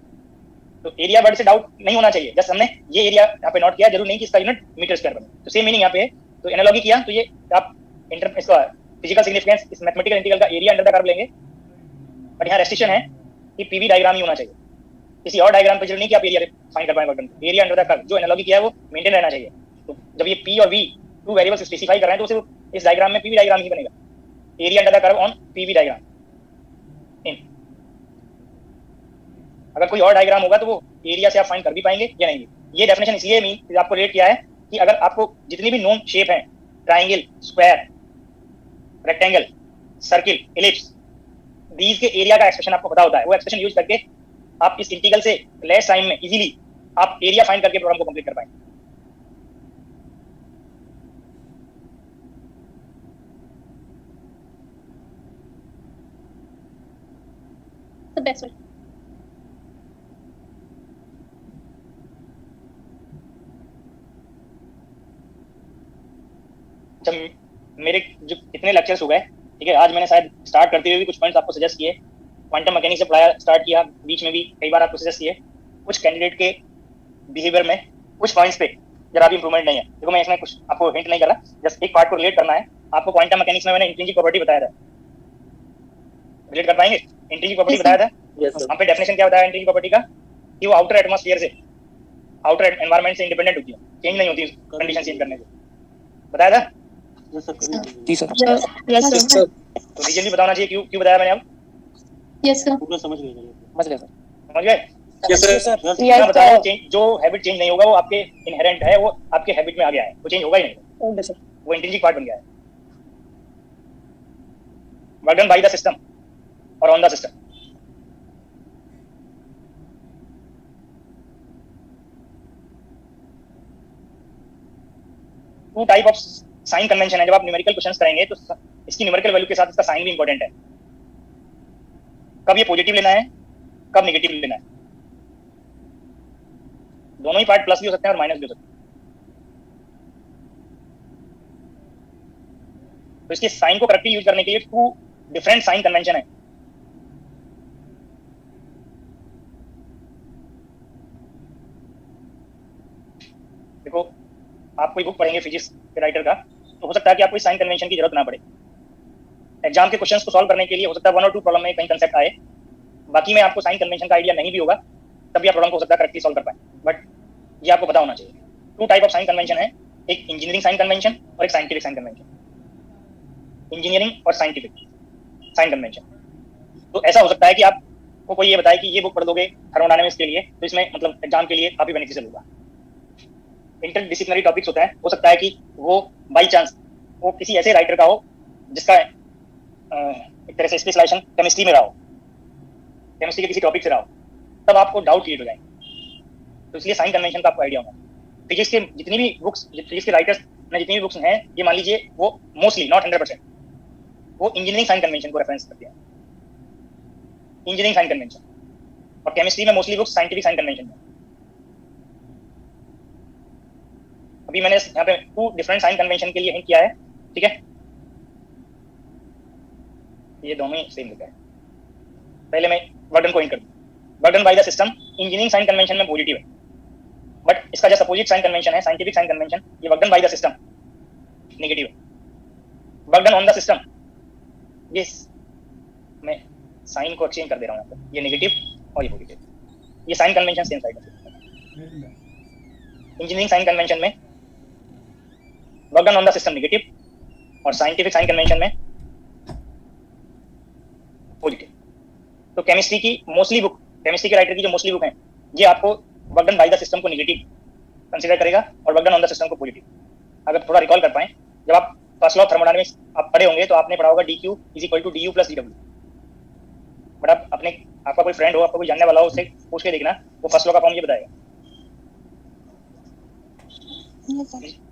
तो एरिया वर्ड से डाउट नहीं होना चाहिए, जस्ट हमने ये एरिया यहाँ पे नोट किया, जरूर नहीं कि इसका यूनिट मीटर स्क्वायर बने। तो सेम मीनिंग यहाँ पे, तो एनालॉजी किया, तो ये आप इसका फिजिकल सिग्निफिकेंस इस मैथमेटिकल इंटीग्रल का एरिया अंडर द कर्व लेंगे, बट यहाँ रेस्ट्रिक्शन है कि पीवी डायग्राम ही होना चाहिए, किसी और डायग्राम पे जरूर नहीं कि आप एरिया फाइंड कर पाए work done. Area under the curve जो एनालॉजी किया है वो मेंटेन रहना चाहिए। तो जब ये पी और वी टू वेरिएबल्स स्पेसिफाई कर रहे हैं तो सिर्फ इस डायग्राम में पीवी डायग्राम ही बनेगा, area under the curve on PV diagram in. अगर कोई और डायग्राम होगा तो वो एरिया से आप फाइंड कर भी पाएंगे या नहीं। ये डेफिनेशन इसलिए आपको रेट किया है कि अगर आपको जितनी भी नोन शेप है, triangle, square, rectangle, circle, ellipse, these के एरिया का एक्सप्रेशन आपको पता होता है, वो एक्सप्रेशन यूज करके आप इस इंटीग्रल से लेस टाइम में इजीली आप एरिया फाइंड करके प्रोग्राम को कंप्लीट कर पाएंगे। The best one. जब मेरे जो कितने लेक्चर्स हो गए, ठीक है, आज मैंने शायद स्टार्ट करते हुए भी कुछ पॉइंट्स आपको सजेस्ट किए, क्वांटम मैकेनिक्स से पढ़ाया स्टार्ट किया, बीच में भी कई बार आपको सजेस्ट किए, कुछ कैंडिडेट के बिहेवियर में कुछ पॉइंट्स पे जरा भी इंप्रूवमेंट नहीं है। देखो मैं इसमें कुछ आपको हिंट नहीं कर रहा, जस्ट एक पार्ट को रिलेट करना है आपको। क्वांटम मैकेनिक्स में मैंने इंट्रिंसिक प्रॉपर्टी बताया था, रिलेट कर पाएंगे? इंट्रिंसिक प्रॉपर्टी बताया था, वहाँ पे डेफिनेशन क्या बताया इंट्रिंसिक प्रॉपर्टी का, कि वो आउटर एटमॉस्फेयर से, आउटर एनवायरनमेंट से इंडिपेंडेंट होती है, चेंज नहीं होती कंडीशन चेंज करने से, बताया था? जी सर। Yes, sir. तो रीजन भी बताना चाहिए, क्यों बताया मैंने अब? Yes, sir. समझ गए सर। समझ गए? या मैं बताया जो हैबिट चेंज नहीं होगा वो आपके इनहेरेंट है, वो आपके हैबिट में आ गया है, वो चेंज होगा ही नहीं, सर। वो इंट्रिंसिक पार्ट बन गया है। Work done by the system और on the system. Two type of sign convention है। जब आप न्यूमेरिकल क्वेश्चंस करेंगे तो इसकी न्यूमेरिकल वैल्यू के साथ इसका साइन भी इंपॉर्टेंट है। कब ये पॉजिटिव लेना है, कब नेगेटिव लेना है, दोनों ही पार्ट प्लस भी हो सकते हैं और माइनस भी हो सकते हैं। तो इसके साइन को करेक्टली यूज करने के लिए टू डिफरेंट साइन कन्वेंशन है। देखो आप कोई बुक पढ़ेंगे फिजिक्स के राइटर का, तो हो सकता है कि आपको इस साइन कन्वेंशन की जरूरत ना पड़े। एग्जाम के क्वेश्चंस को सॉल्व करने के लिए हो सकता है वन और टू प्रॉब्लम में कहीं कंसेप्ट आए, बाकी में आपको साइन कन्वेंशन का आइडिया नहीं भी होगा, तब भी आप प्रॉब्लम को हो सकता है करेक्टली सॉल्व कर पाए। बट ये आपको पता होना चाहिए। Two type of sign convention है, एक इंजीनियरिंग साइन कन्वेंशन और एक साइंटिफिक साइन कन्वेंशन। इंजीनियरिंग और साइंटिफिक साइन कन्वेंशन। तो ऐसा हो सकता है कि आपको कोई ये बताए कि ये बुक पढ़ दोगे थर्मोडायनामिक्स के लिए, तो इसमें मतलब एग्जाम के लिए काफी बेनिफिशियल होगा। इंटरडिसिप्लिनरी टॉपिक्स होते हैं, हो सकता है कि वो बाई चांस वो किसी ऐसे राइटर का हो जिसका एक तरह से स्पेशलाइजेशन केमिस्ट्री में रहा हो, केमिस्ट्री के किसी टॉपिक से रहा हो, तब आपको डाउट क्रिएट हो जाएंगे। तो इसलिए साइन कन्वेंशन का आपको आइडिया होगा। फिजिक्स के जितनी भी बुक्स, फिजिक्स के राइटर्स में जितनी भी बुक्स हैं, ये मान लीजिए वो मोस्टली, नॉट 100%, वो इंजीनियरिंग साइन कन्वेंशन को रेफरेंस करते हैं, इंजीनियरिंग साइन कन्वेंशन। और केमिस्ट्री में mostly books scientific sign convention है। अभी मैंने यहाँ पे टू डिफरेंट साइन कन्वेंशन के लिए हिंट किया है, ठीक है? ये दोनों ही सेम लिखा है। पहले मैं वर्क डन को हिंट कर दूं। Work done by the system engineering sign convention में पॉजिटिव है, बट इसका जस्ट अपोजिट साइन कन्वेंशन है साइंटिफिक साइन कन्वेंशन, ये work done by the system negative है। Work done on the system, ये मैं साइन को चेंज कर दे रहा हूँ, ये नेगेटिव और ये पॉजिटिव, ये साइन कन्वेंशन सेम साइड है। इंजीनियरिंग साइन कन्वेंशन में work done on the system negative और साइंटिफिक साइन कन्वेंशन में पॉजिटिव। तो केमिस्ट्री की मोस्टली बुक, केमिस्ट्री के राइटर की जो मोस्टली बुक हैं, ये आपको work done by the system को नेगेटिव कंसीडर करेगा और work done on the system को पॉजिटिव। अगर थोड़ा रिकॉल कर पाएं, जब आप फर्स्ट लॉ ऑफ थर्मोडायनामिक्स आप पढ़े होंगे तो आपने पढ़ा होगा dq = du + dw। बट आप अपने, आपका कोई फ्रेंड हो, आपका कोई जानने वाला हो, उससे पूछ के देखना, वो फर्स्ट लॉ का फॉर्म ये बताएगा।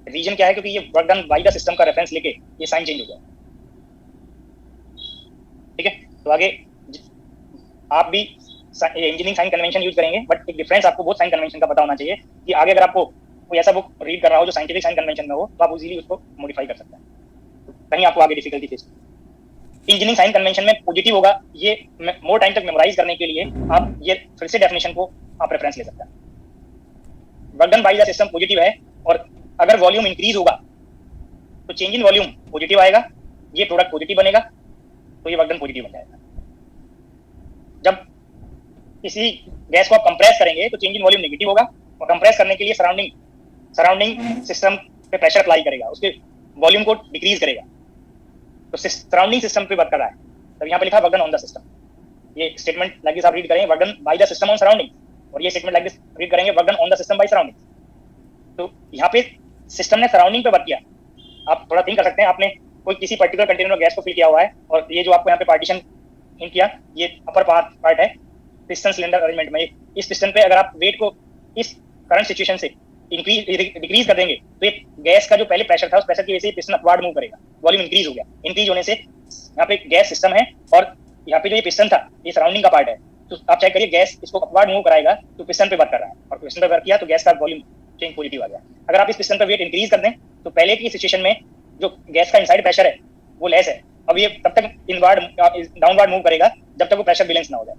रीजन क्या है? क्योंकि ये work done by the system का रेफरेंस लेके ये साइन चेंज हो गया, ठीक है? तो आगे आप भी इंजीनियरिंग साइन कन्वेंशन यूज करेंगे, बट एक डिफरेंस आपको बहुत साइन कन्वेंशन का पता होना चाहिए कि आगे अगर आपको कोई ऐसा बुक रीड कर रहा हो जो साइंटिफिक साइन कन्वेंशन में हो, तो आप इजीली उसको मॉडिफाई कर सकते हैं, कहीं आपको आगे difficulty face. Engineering sign convention में पॉजिटिव होगा, ये मोर टाइम तक मेमोराइज करने के लिए आप ये फिर से डेफिनेशन को आप रेफरेंस ले सकते हैं। Work done by the system positive है, और अगर वॉल्यूम इंक्रीज होगा तो चेंज इन वॉल्यूम पॉजिटिव आएगा, ये प्रोडक्ट पॉजिटिव बनेगा तो ये वर्क डन पॉजिटिव बन जाएगा। जब किसी गैस को आप कंप्रेस करेंगे तो चेंज इन वॉल्यूम नेगेटिव होगा, और कंप्रेस करने के लिए सराउंडिंग सिस्टम पे प्रेशर अप्लाई करेगा, उसके वॉल्यूम को डिक्रीज करेगा। तो सराउंडिंग सिस्टम पे वर्क कर रहा है, तब यहाँ पे लिखा work done on the system. ये स्टेटमेंट लाइक दिस आप रीड करेंगे, work done by the system on surrounding, और ये स्टेटमेंट लाइक दिस रीड करेंगे, work done on the system by surrounding. तो यहाँ पे सिस्टम ने सराउंडिंग पे वर्क किया। आप थोड़ा थिंक कर सकते हैं, आपने कोई किसी पर्टिकुलर कंटेनर में गैस को फिल किया हुआ है, और ये जो आपको यहाँ पे पार्टीशन इन किया, ये अपर पार्ट है पिस्टन सिलेंडर अरेंजमेंट में। इस पिस्टन पे अगर आप वेट को इस करंट सिचुएशन से डिक्रीज कर देंगे तो ये गैस का जो पहले प्रेशर था उस प्रेशर की वजह से पिस्टन अपवर्ड मूव करेगा, वॉल्यूम इंक्रीज हो गया। इंक्रीज होने से यहाँ पे गैस सिस्टम है, और यहाँ पे जो ये पिस्टन था ये सराउंडिंग का पार्ट है। तो आप चेक करिए, गैस इसको अपवर्ड मूव कराएगा तो पिस्टन पे वर्क कर रहा है, और पिस्टन पे वर्क किया तो गैस का वॉल्यूम चेंज पॉजिटिव आ गया। अगर आप इस पिस्टन पे वेट इंक्रीज कर दें तो पहले की सिचुएशन में जो गैस का इनसाइड प्रेशर है वो लेस है, अब ये तब तक डाउनवर्ड मूव करेगा जब तक वो प्रेशर बैलेंस ना हो जाए।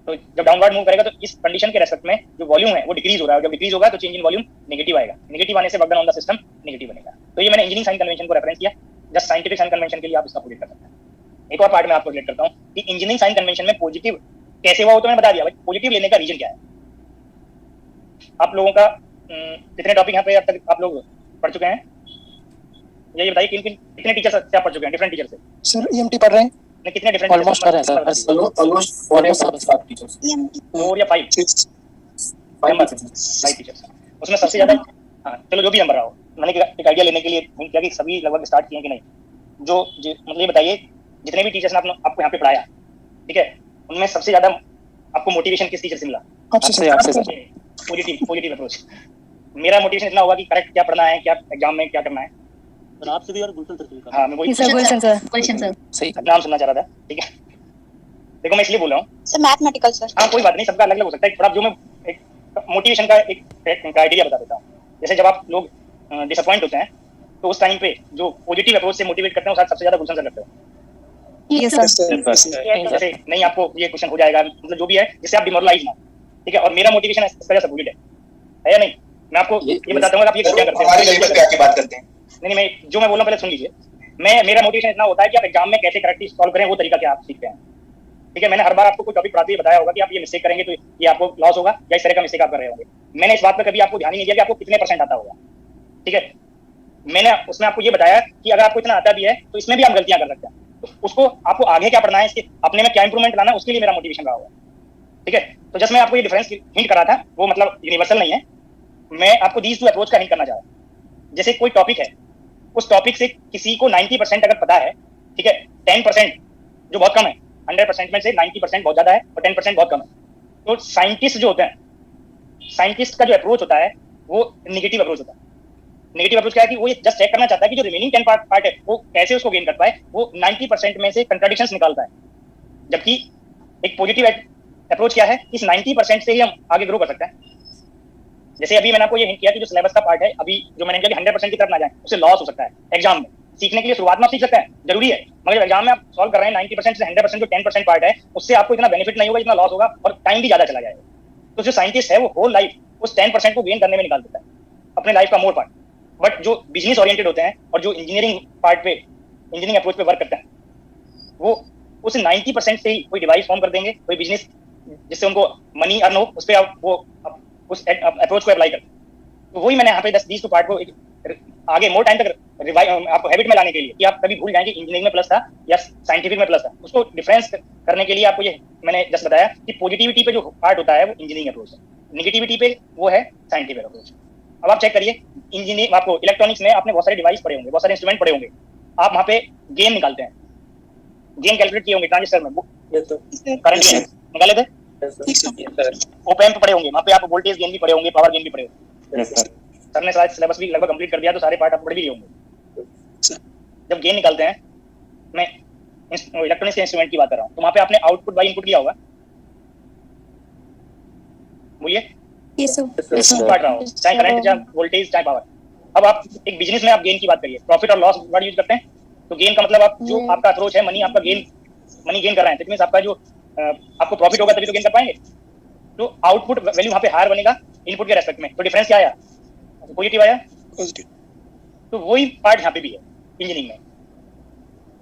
तो जब डाउनवर्ड मूव करेगा तो इस कंडीशन के रेस्पेक्ट में जो वॉल्यूम है वो डिक्रीज हो रहा है, जब डिक्रीज होगा तो चेंज इन वॉल्यूम नेगेटिव आएगा। नेगेटिव आने से work done on the system negative बनेगा। तो ये मैंने इंजीनियरिंग साइन कन्वेंशन को रेफरेंस किया, जस्ट साइंटिफिक साइन कन्वेंशन के लिए आप इसका प्रोजेक्ट कर सकते हैं। एक और पार्ट में आपको रिलेट करता हूँ कि इंजीनियरिंग साइन कन्वेंशन में पॉजिटिव कैसे हुआ, वो तो मैंने बता दिया। भाई पॉजिटिव लेने का रीजन क्या है? आप लोगों का कितने टॉपिक यहाँ पे अब तक आप लोग पढ़ चुके हैं? ये बताइए कितने टीचर से आप पढ़ चुके हैं? डिफरेंट टीचर से सर ईएमटी पढ़ रहे हैं, कितने डिफरेंट ऑलमोस्ट कर रहे हैं सर, ऑलमोस्ट 4 टीचर्स, 4 या 5 टीचर्स। उसमें सबसे ज्यादा, हाँ चलो जो भी नंबर रहा हो, मैंने एक आइडिया लेने के लिए नहीं किया कि सभी लगभग स्टार्ट किए कि नहीं। जो मतलब ये बताइए जितने भी टीचर्स ने आपको यहाँ पे पढ़ाया, ठीक है, उनमें सबसे ज्यादा आपको मोटिवेशन किस टीचर से मिला? आपसे सर। Positive approach. मेरा मोटिवेशन इतना होगा कि करेक्ट क्या पढ़ना है, क्या एग्जाम में क्या करना है। आपसे भी और गुलशन सर से भी। हाँ मैं वही क्वेश्चन सर सही नाम सुनना चाह रहा था, ठीक है। देखो मैं इसलिए बोल रहा हूँ सर मैथमेटिकल सर। हाँ कोई बात नहीं, सबका अलग अलग हो सकता है। थोड़ा जो मैं एक मोटिवेशन का एक क्राइटेरिया बता देता हूँ। जैसे जब आप लोग डिसअपॉइंट होते हैं तो उस टाइम पे जो पॉजिटिव अप्रोच से मोटिवेट करते हैं वो सबसे ज्यादा गुलशन सर लगते हैं। यस सर जैसे नहीं आपको ये क्वेश्चन हो जाएगा, मतलब जो भी है जिससे आप डिमोरलाइज ना, ठीक है। और मेरा मोटिवेशन इस तरह से सपोर्टेड है या नहीं? मैं आपको ये बताता हूँ, आप ये क्या करते हैं। नहीं मैं जो मैं बोल रहा हूँ पहले सुन लीजिए। मेरा मोटिवेशन इतना होता है कि आप एग्जाम में कैसे करेक्टली सॉल्व करें, वो तरीका क्या आप सीखते हैं, ठीक है। मैंने हर बार आपको कोई टॉपिक पढ़ाते हुए बताया होगा कि आप ये मिस्टेक करेंगे तो ये आपको लॉस होगा, या इस तरह का मिस्टेक आप कर रहे होंगे। मैंने इस बात पर कभी आपको ध्यान ही नहीं दिया कि आपको कितने % आता होगा, ठीक है। मैंने उसमें आपको ये बताया कि अगर आपको इतना आता भी है तो इसमें भी आप गलतियां कर सकते हैं, तो उसको आपको आगे क्या पढ़ना है, इसके अपने में क्या इंप्रूवमेंट लाना है, उसके लिए मेरा मोटिवेशन रहा होगा, ठीक है। तो जस्ट मैं आपको ये डिफरेंस हिंट करा था, वो मतलब यूनिवर्सल नहीं है। मैं आपको दीज टू अप्रोच का हिंट करना चाह रहा हूँ। जैसे कोई टॉपिक है, उस टॉपिक से किसी को 90% अगर पता है, ठीक है, 10% जो बहुत कम है, 100% में से 90% बहुत ज्यादा है और 10% बहुत कम है। तो साइंटिस्ट जो होते हैं, साइंटिस्ट का जो अप्रोच होता है वो नेगेटिव अप्रोच होता है। नेगेटिव अप्रोच क्या है कि वो ये जस्ट चेक करना चाहता है कि जो रिमेनिंग 10 पार्ट है वो कैसे उसको गेन कर पाए। वो 90% में से कंट्राडिक्शंस निकालता है, जबकि एक पॉजिटिव अप्रोच क्या है, इस 90% से ही हम आगे ग्रो कर सकते हैं। जैसे अभी मैंने आपको ये हिंट किया कि जो सिलेबस का पार्ट है, अभी जो मैंने किया कि 100% की तरफ ना जाए, उससे लॉस हो सकता है एग्जाम में। सीखने के लिए शुरुआत में आप सीख सकते हैं, जरूरी है, मगर जब एग्जाम में आप सॉल्व कर रहे हैं 90% से 100% जो 10% पार्ट है, उससे आपको इतना बेनिफिट नहीं होगा, इतना लॉस होगा और टाइम भी ज्यादा चला जाएगा। तो जो साइंटिस्ट है वो होल लाइफ उस 10% को गेन करने में निकाल देता है, अपने लाइफ का मोर पार्ट। बट जो बिजनेस ओरिएंटेड होते हैं और जो इंजीनियरिंग पार्ट पे, इंजीनियरिंग अप्रोच पे वर्क करते हैं, वो उस 90% से ही कोई डिवाइस फॉर्म कर देंगे, कोई बिजनेस जिससे उनको मनी अर्न हो, उस पर वो उस अप्रोच को अप्लाई करते हैं। तो वही मैंने यहाँ पे 10 पार्ट को आगे मोर टाइम तक आपको हैबिट में लाने के लिए, कि आप कभी भूल जाएंगे इंजीनियरिंग में प्लस था या साइंटिफिक में प्लस था, उसको डिफरेंस करने के लिए आपको ये मैंने जस्ट बताया कि पॉजिटिविटी पे जो पार्ट होता है वो इंजीनियरिंग अप्रोच है, नेगेटिविटी पे वो है साइंटिफिक अप्रोच। अब आप चेक करिए, इंजीनियरिंग आपको इलेक्ट्रॉनिक्स में आपने बहुत सारे डिवाइस पढ़े होंगे, बहुत सारे इंस्ट्रूमेंट पढ़े होंगे, आप वहाँ पे गेन निकालते हैं, गेन कैलकुलेट किए होंगे ट्रांजिस्टर में, करंट गेन निकाले थे, ओप एम्प पढ़े होंगे, वहाँ पे आप वोल्टेज गेन भी पढ़े होंगे, पावर गेन भी पढ़े होंगे। सर ने शायद सिलेबस भी लगभग कंप्लीट कर दिया, तो सारे पार्ट आप पढ़ भी लिए होंगे। जब गेन निकालते हैं, मैं इलेक्ट्रॉनिक्स के इंस्ट्रूमेंट की बात कर रहा हूँ, तो वहाँ पे आपने आउटपुट बाय इनपुट लिया होगा, बोलिए पार्ट रहा हो, चाहे करंट, चाहे वोल्टेज, चाहे पावर। अब आप एक बिजनेस में आप गेन की बात करिए, प्रॉफिट और लॉस वर्ड यूज करते हैं, तो गेन का मतलब आप जो आपका अप्रोच है, मनी आपका गेन, मनी गेन कर रहे हैं, तो मींस आपका जो आपको प्रॉफिट होगा तभी तो गेन कर पाएंगे। तो आउटपुट वैल्यू वहाँ पे हायर बनेगा इनपुट के रेस्पेक्ट में, तो डिफरेंस क्या आया, पॉजिटिव आया। तो वही पार्ट यहाँ पे भी है इंजीनियरिंग में।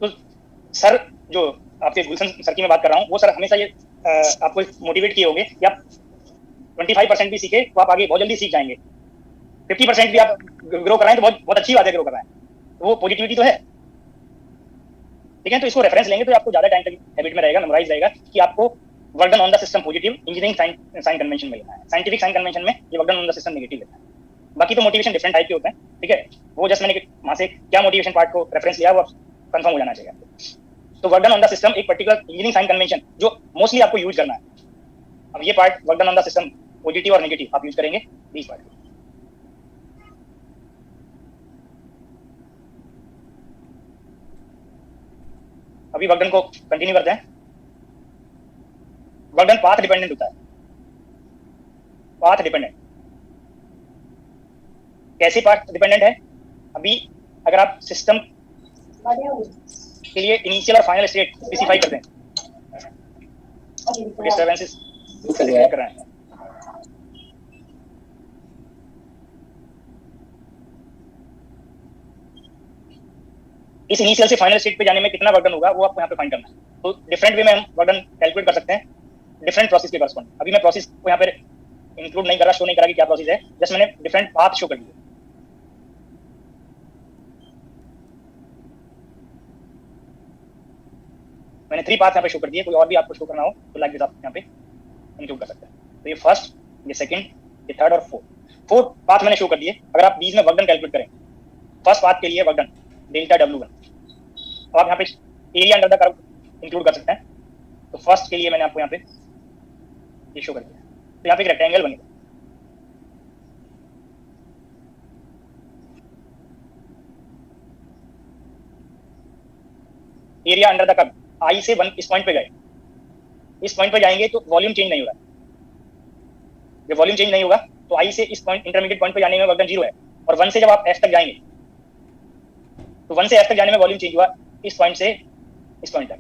तो सर जो आपके गुलशन सर की मैं बात कर रहा हूँ, वो सर हमेशा ये आपको मोटिवेट किए होंगे कि आप 25% भी सीखे तो आप आगे बहुत जल्दी सीख जाएंगे, 50% भी आप ग्रो कराएं तो बहुत बहुत अच्छी बात है, ग्रो कराएं तो वो पॉजिटिविटी तो है। ठीक है, तो इसको रेफरेंस लेंगे तो आपको ज्यादा टाइम तक हैबिट में रहेगा, मेमोराइज रहेगा कि आपको work done on the system positive engineering sign convention में लेना है, साइंटिफिक साइन कन्वेंशन में ये work done on the system negative लेना है। बाकी तो मोटिवेशन डिफरेंट टाइप के होते हैं, ठीक है, वो जस्ट मैंने वहां से क्या मोटिवेशन पार्ट को रेफरेंस लिया वो कंफर्म हो जाना चाहिए आपको। तो work done on the system एक पर्टिकुलर इंजीनियरिंग साइन कन्वेंशन जो मोस्टली आपको यूज करना है। अब ये part work done on the system positive और नेगेटिव आप यूज करेंगे 20 पार्ट। अभी वर्क डन को कंटिन्यू करते हैं। वर्क डन पाथ डिपेंडेंट होता है। पाथ डिपेंडेंट कैसे पाथ डिपेंडेंट है? अभी अगर आप सिस्टम के लिए इनिशियल और फाइनल स्टेट स्पेसिफाई करते हैं, डिस्टर्बेंसेस कर रहे हैं, इस इनिशियल से फाइनल स्टेट पे जाने में कितना वर्क डन होगा वो आपको यहाँ पे फाइंड करना है। तो डिफरेंट वे में हम वर्क डन कैलकुलेट कर सकते हैं डिफरेंट प्रोसेस के करस्पॉन्डिंग। अभी मैं प्रोसेस को यहाँ पे इंक्लूड नहीं कर रहा, शो नहीं करा कि क्या प्रोसेस है, जस्ट मैंने डिफरेंट पाथ शो कर दिए। मैंने 3 पाथ यहाँ पे शो कर दिए, कोई और भी आपको शो करना हो तो लाइक दिस आप यहाँ पे इंक्लूड कर सकते हैं। तो ये फर्स्ट, ये सेकंड, ये थर्ड और फोर्थ पाथ मैंने शो कर दिए। अगर आप बीच में वर्क डन कैलकुलेट करें, फर्स्ट पाथ के लिए वर्क डन डेल्टा W1, तो आप यहाँ पे area under the curve include कर सकते हैं। तो फर्स्ट के लिए मैंने आपको यहाँ पे ये शो कर दिया, तो यहाँ पे एक रेक्टेंगल बनेगा। एरिया अंडर द कर्व आई से 1 इस पॉइंट पे गए, इस पॉइंट पे जाएंगे तो वॉल्यूम चेंज नहीं हो रहा है। जब वॉल्यूम चेंज नहीं होगा तो आई से इस पॉइंट इंटरमीडिएट पॉइंट पे जाने में वर्क डन 0 है, और 1 से जब आप एफ तक जाएंगे तो 1 से एफ तक जाने में वॉल्यूम चेंज हुआ इस पॉइंट से इस पॉइंट तक।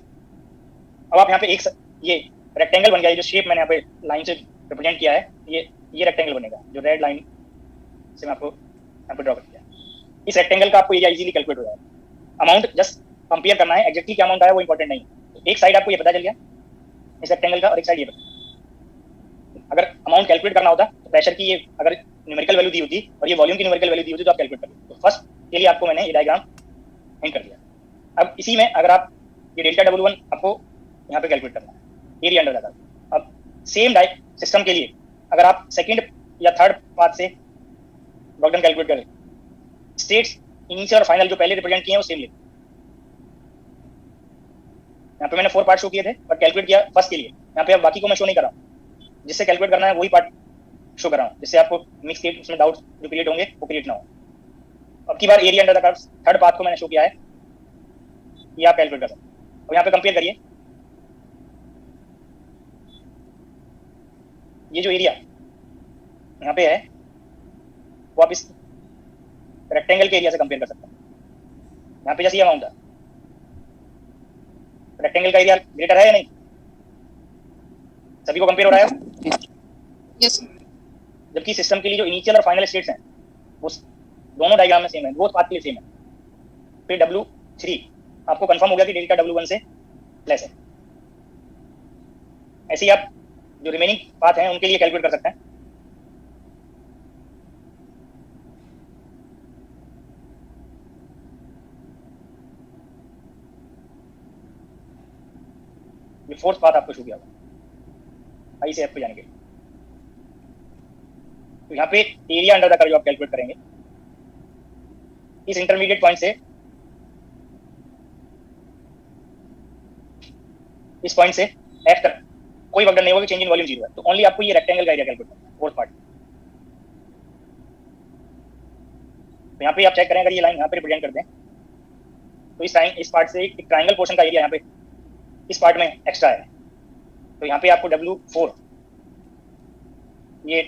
अब आप यहाँ पे एक ये रेक्टेंगल बन गया, जो शेप मैंने यहाँ पे लाइन से रिप्रेजेंट किया है, ये रेक्टेंगल बनेगा जो रेड लाइन से मैं आपको यहाँ पे ड्रॉ कर दिया। इस रेक्टेंगल का आपको एरिया इजीली कैलकुलेट हो जाएगा। अमाउंट जस्ट कंपेयर करना है, एग्जैक्टली क्या अमाउंट आया वो इंपॉर्टेंट नहीं है। एक साइड आपको ये पता चल गया इस रेक्टेंगल का, और एक साइड ये पता। अगर अमाउंट कैलकुलेट करना होता तो प्रेशर की ये अगर न्यूमेरिकल वैल्यू दी होती और ये वॉल्यूम की न्यूमेरिकल वैल्यू दी होती तो आप कैलकुलेट कर लेते। तो फर्स्ट के लिए आपको मैंने ये डायग्राम हिंट कर दिया। अब इसी में अगर आप ये डेल्टा W1 आपको यहाँ पे कैलकुलेट करना है, एरिया अंडर द कर्व। अब सेम सिस्टम के लिए अगर आप सेकंड या थर्ड पाथ से वर्क डन कैलकुलेट करें, स्टेट्स इनिशियल और फाइनल जो पहले रिप्रेजेंट किए हैं वो सेम लेते। यहाँ पे मैंने 4 पार्ट शो किए थे और कैलकुलेट किया फर्स्ट के लिए। यहाँ पे अब बाकी को मैं शो नहीं कर रहा हूँ, जिससे कैलकुलेट करना है वही पार्ट शो कर रहा हूँ, जिससे आपको मिक्स के उसमें डाउट्स जो क्रिएट होंगे वो क्रिएट ना हो। अब की बार area under the curve third path को मैंने शो किया है, ये आप कैलकुलेट कर सकते हैं। अब यहाँ पे कंपेयर करिए, ये जो एरिया यहाँ पे है वो आप इस रेक्टेंगल के एरिया से कंपेयर कर सकते हैं। यहाँ पे जैसे ये अमाउंट था, रेक्टेंगल का एरिया ग्रेटर है या नहीं? सभी को कंपेयर हो रहा है? यस। जबकि सिस्टम के लिए जो इनिशियल और फाइनल स्टेट्स हैं वो दोनों डायग्राम में सेम है, बोथ पाथ के लिए सेम है। फिर W3 आपको कंफर्म हो गया कि डेल्टा W1 से लेस है। ऐसे ही आप जो रिमेनिंग पाथ हैं उनके लिए कैलकुलेट कर सकते हैं। ये फोर्थ पाथ आपको शो किया होगा आई से एफ पे जाने के लिए। तो यहाँ पे एरिया अंडर द कर्व आप कैलकुलेट करेंगे इस इंटरमीडिएट पॉइंट से इस पॉइंट से एफ तक कोई वर्क डन नहीं होगा, चेंज इन वॉल्यूम 0 है। तो ओनली आपको ये रेक्टेंगल का एरिया कैलकुलेट करना है, फोर्थ पार्ट। तो यहाँ पे आप चेक करें, अगर ये लाइन यहाँ पे रिप्रेजेंट कर दें तो इस पार्ट से एक ट्राइंगल पोर्शन का एरिया यहाँ पे इस पार्ट में एक्स्ट्रा है। तो यहाँ पे आपको W4 ये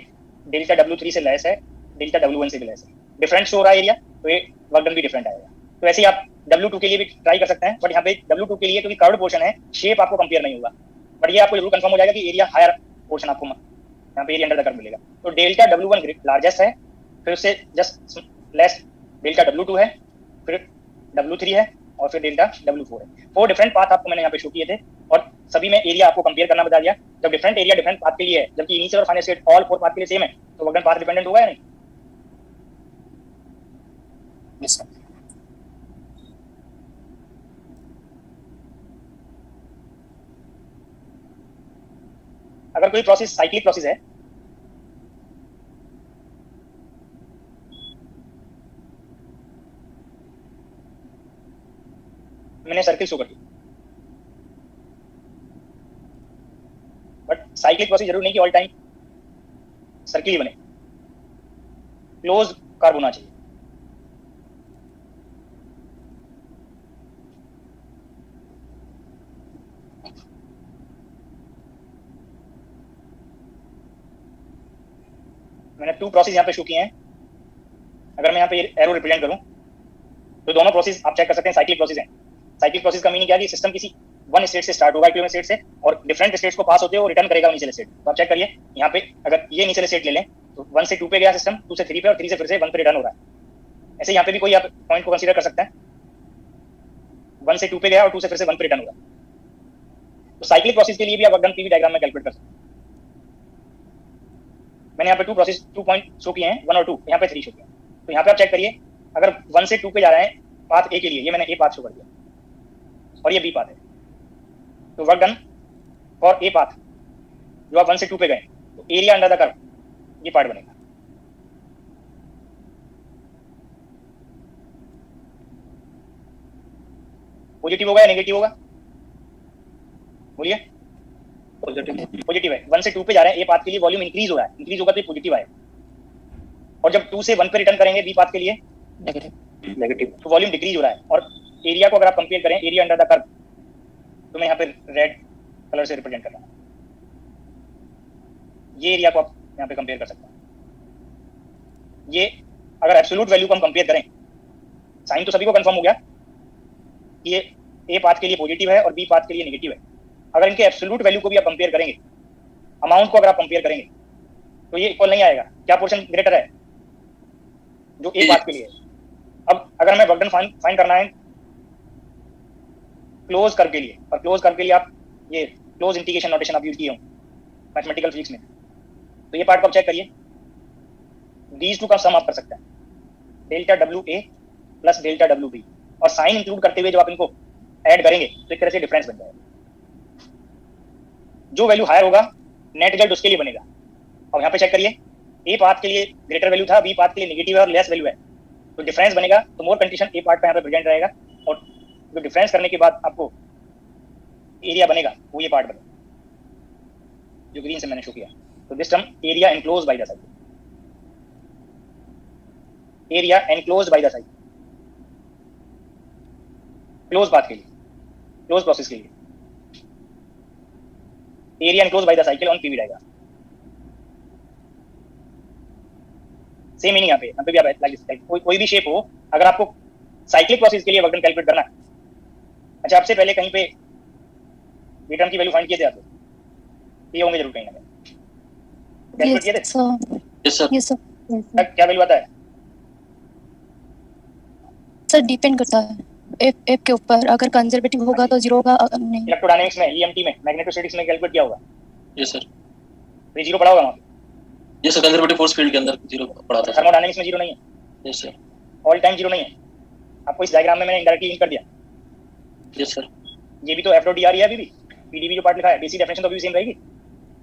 डेल्टा W3 से लेस है, डेल्टा W1 से भी लेस है। डिफरेंट शो हो रहा है एरिया, तो ये वर्क डन भी डिफरेंट आएगा। तो ऐसे ही आप W2 के लिए भी ट्राई कर सकते हैं, बट यहाँ पे W2 के लिए क्योंकि कर्व्ड पोर्शन है, शेप आपको कंपेयर नहीं होगा, बट ये आपको जरूर कंफर्म हो जाएगा कि एरिया हायर पोर्शन आपको यहाँ पे एरिया अंडर द कर्व मिलेगा। तो डेल्टा W1 लार्जेस्ट है, फिर उससे जस्ट लेस डेल्टा W2 है, फिर W3 है, और फिर डेल्टा W4 है। 4 डिफरेंट पाथ आपको मैंने यहाँ पे शो किए थे और सभी में एरिया आपको कंपेयर करना बता दिया। जब डिफरेंट एरिया डिफरेंट पाथ के लिए है, जबकि इनिशियल और फाइनल स्टेट ऑल 4 पाथ के लिए सेम है, तो वर्क डन पाथ डिपेंडेंट होगा या नहीं? Yes sir. अगर कोई प्रोसेस साइक्लिक प्रोसेस है, मैंने सर्किल शो कर दी, बट साइक्लिक प्रोसेस जरूरी नहीं कि ऑल टाइम सर्किल ही बने, क्लोज कर्व होना चाहिए। मैंने 2 प्रोसेस यहाँ पे शो किए हैं। अगर मैं यहाँ पे एरो रिप्रेजेंट करूं तो दोनों प्रोसेस आप चेक कर सकते हैं साइक्लिक प्रोसेस हैं। साइक्लिक प्रोसेस का मीनिंग क्या है कि सिस्टम किसी वन स्टेट से स्टार्ट होगा, इक्विलिब्रियम स्टेट से, और डिफरेंट स्टेट्स को पास होते हुए रिटर्न करेगा इनिशियल स्टेट। तो आप चेक करिए यहाँ पे, अगर ये इनिशियल स्टेट ले लें तो 1 से 2 पे गया सिस्टम, 2 से 3 पे, और 3 से फिर से 1 पे रिटर्न हो रहा है। ऐसे यहाँ पे भी कोई आप पॉइंट को कंसीडर कर सकता है, 1 से 2 पे गया और 2 से फिर से 1 पे रिटर्न हो रहा है। तो साइक्लिक प्रोसेस के लिए भी आप वर्क डन पीवी डायग्राम में कैलकुलेट कर सकते हैं। मैंने यहाँ पे 2 प्रोसेस 2 पॉइंट शो किए हैं, 1 और 2, यहाँ पे 3 शो किए हैं। तो यहाँ पे आप चेक करिए, अगर 1 से 2 पे जा रहे हैं पाथ ए के लिए, ये मैंने ए पाथ शो कर दिया और ये बी पाथ है, तो work done for a path जो आप 1 से 2 पे गए, तो एरिया अंडर द कर्व ये पार्ट बनेगा। पॉजिटिव होगा या नेगेटिव होगा? बोलिए। पॉजिटिव है। 1 से 2 पे जा रहे हैं, ए पाथ के लिए वॉल्यूम इंक्रीज हो रहा है, इंक्रीज होगा तो पॉजिटिव आएगा। और जब 2 से 1 पे रिटर्न करेंगे बी पाथ के लिए नेगेटिव, तो वॉल्यूम डिक्रीज हो रहा है। और एरिया को अगर आप कंपेयर करें, एरिया अंडर द कर्व, तो मैं यहाँ पे रेड कलर से रिप्रेजेंट कर रहा हूँ, ये एरिया को आप यहाँ पे कंपेयर कर सकते हैं। ये अगर एब्सोल्यूट वैल्यू को हम कंपेयर करें, साइन तो सभी को कंफर्म हो गया कि ये ए पाथ के लिए पॉजिटिव है और बी पाथ के लिए नेगेटिव है। अगर इनके एब्सोल्यूट वैल्यू को भी आप कंपेयर करेंगे, अमाउंट को अगर आप कंपेयर करेंगे, तो ये इक्वल नहीं आएगा। क्या पोर्शन ग्रेटर है? जो ए पाथ के लिए है। अब अगर हमें वर्क डन फाइंड करना है क्लोज कर्व के लिए, और क्लोज कर्व के लिए आप ये क्लोज इंटीग्रेशन नोटेशन आप यूज किए हो मैथमेटिकल फिजिक्स में, तो ये पार्ट को आप चेक करिए, दीज टू का सम आप कर सकते हैं, delta W A plus delta W B, और साइन इंक्लूड करते हुए जब आप इनको ऐड करेंगे तो एक तरह से डिफरेंस बन जाएगा। जो वैल्यू हायर होगा नेट रिजल्ट उसके लिए बनेगा। अब यहाँ पे चेक करिए, ए पाथ के लिए ग्रेटर वैल्यू था, बी पाथ के लिए नेगेटिव है और लेस वैल्यू है, तो डिफरेंस बनेगा। तो मोर कंडीशन ए पार्ट पे यहाँ पे प्रेजेंट रहेगा, और जो डिफरेंस करने के बाद आपको एरिया बनेगा वो ये पार्ट बनेगा जो ग्रीन से मैंने शो किया। तो this term area enclosed by the side, area enclosed by the side, close path के लिए, क्लोज प्रोसेस के लिए, area enclosed by the cycle on PV diagram. Same meaning यहाँ पे भी आप लाइक कोई भी शेप हो, अगर आपको साइक्लिक प्रोसेस के लिए वर्क डन कैलकुलेट करना है, अच्छा आपसे पहले कहीं पे बी टर्म की वैल्यू फाइंड किए थे आप, ये होंगे जरूर कहीं ना कहीं कैलकुलेट किए थे। Yes sir, yes sir. क्या वैल्यू आता है सर डिपेंड करता है एफ के ऊपर, अगर कंजर्वेटिव होगा तो 0 होगा, नहीं। इलेक्ट्रोडायनेमिक्स में, ईएमटी में, मैग्नेटोस्टैटिक्स में कैलकुलेट किया होगा, यस सर, तो 0 पड़ा होगा वहां पे। Yes sir, conservative force field के अंदर 0 पड़ा था। थर्मोडायनेमिक्स में 0 नहीं है, यस सर, ऑल टाइम 0 नहीं है। आपको इस डायग्राम में मैंने इनडायरेक्टली लिंक कर दिया। यस सर, ये भी तो एफ डॉट डी आर है, अभी भी पीडीबी जो पार्ट लिखा है, बेसिक डेफिनेशन तो अभी भी सेम रहेगी,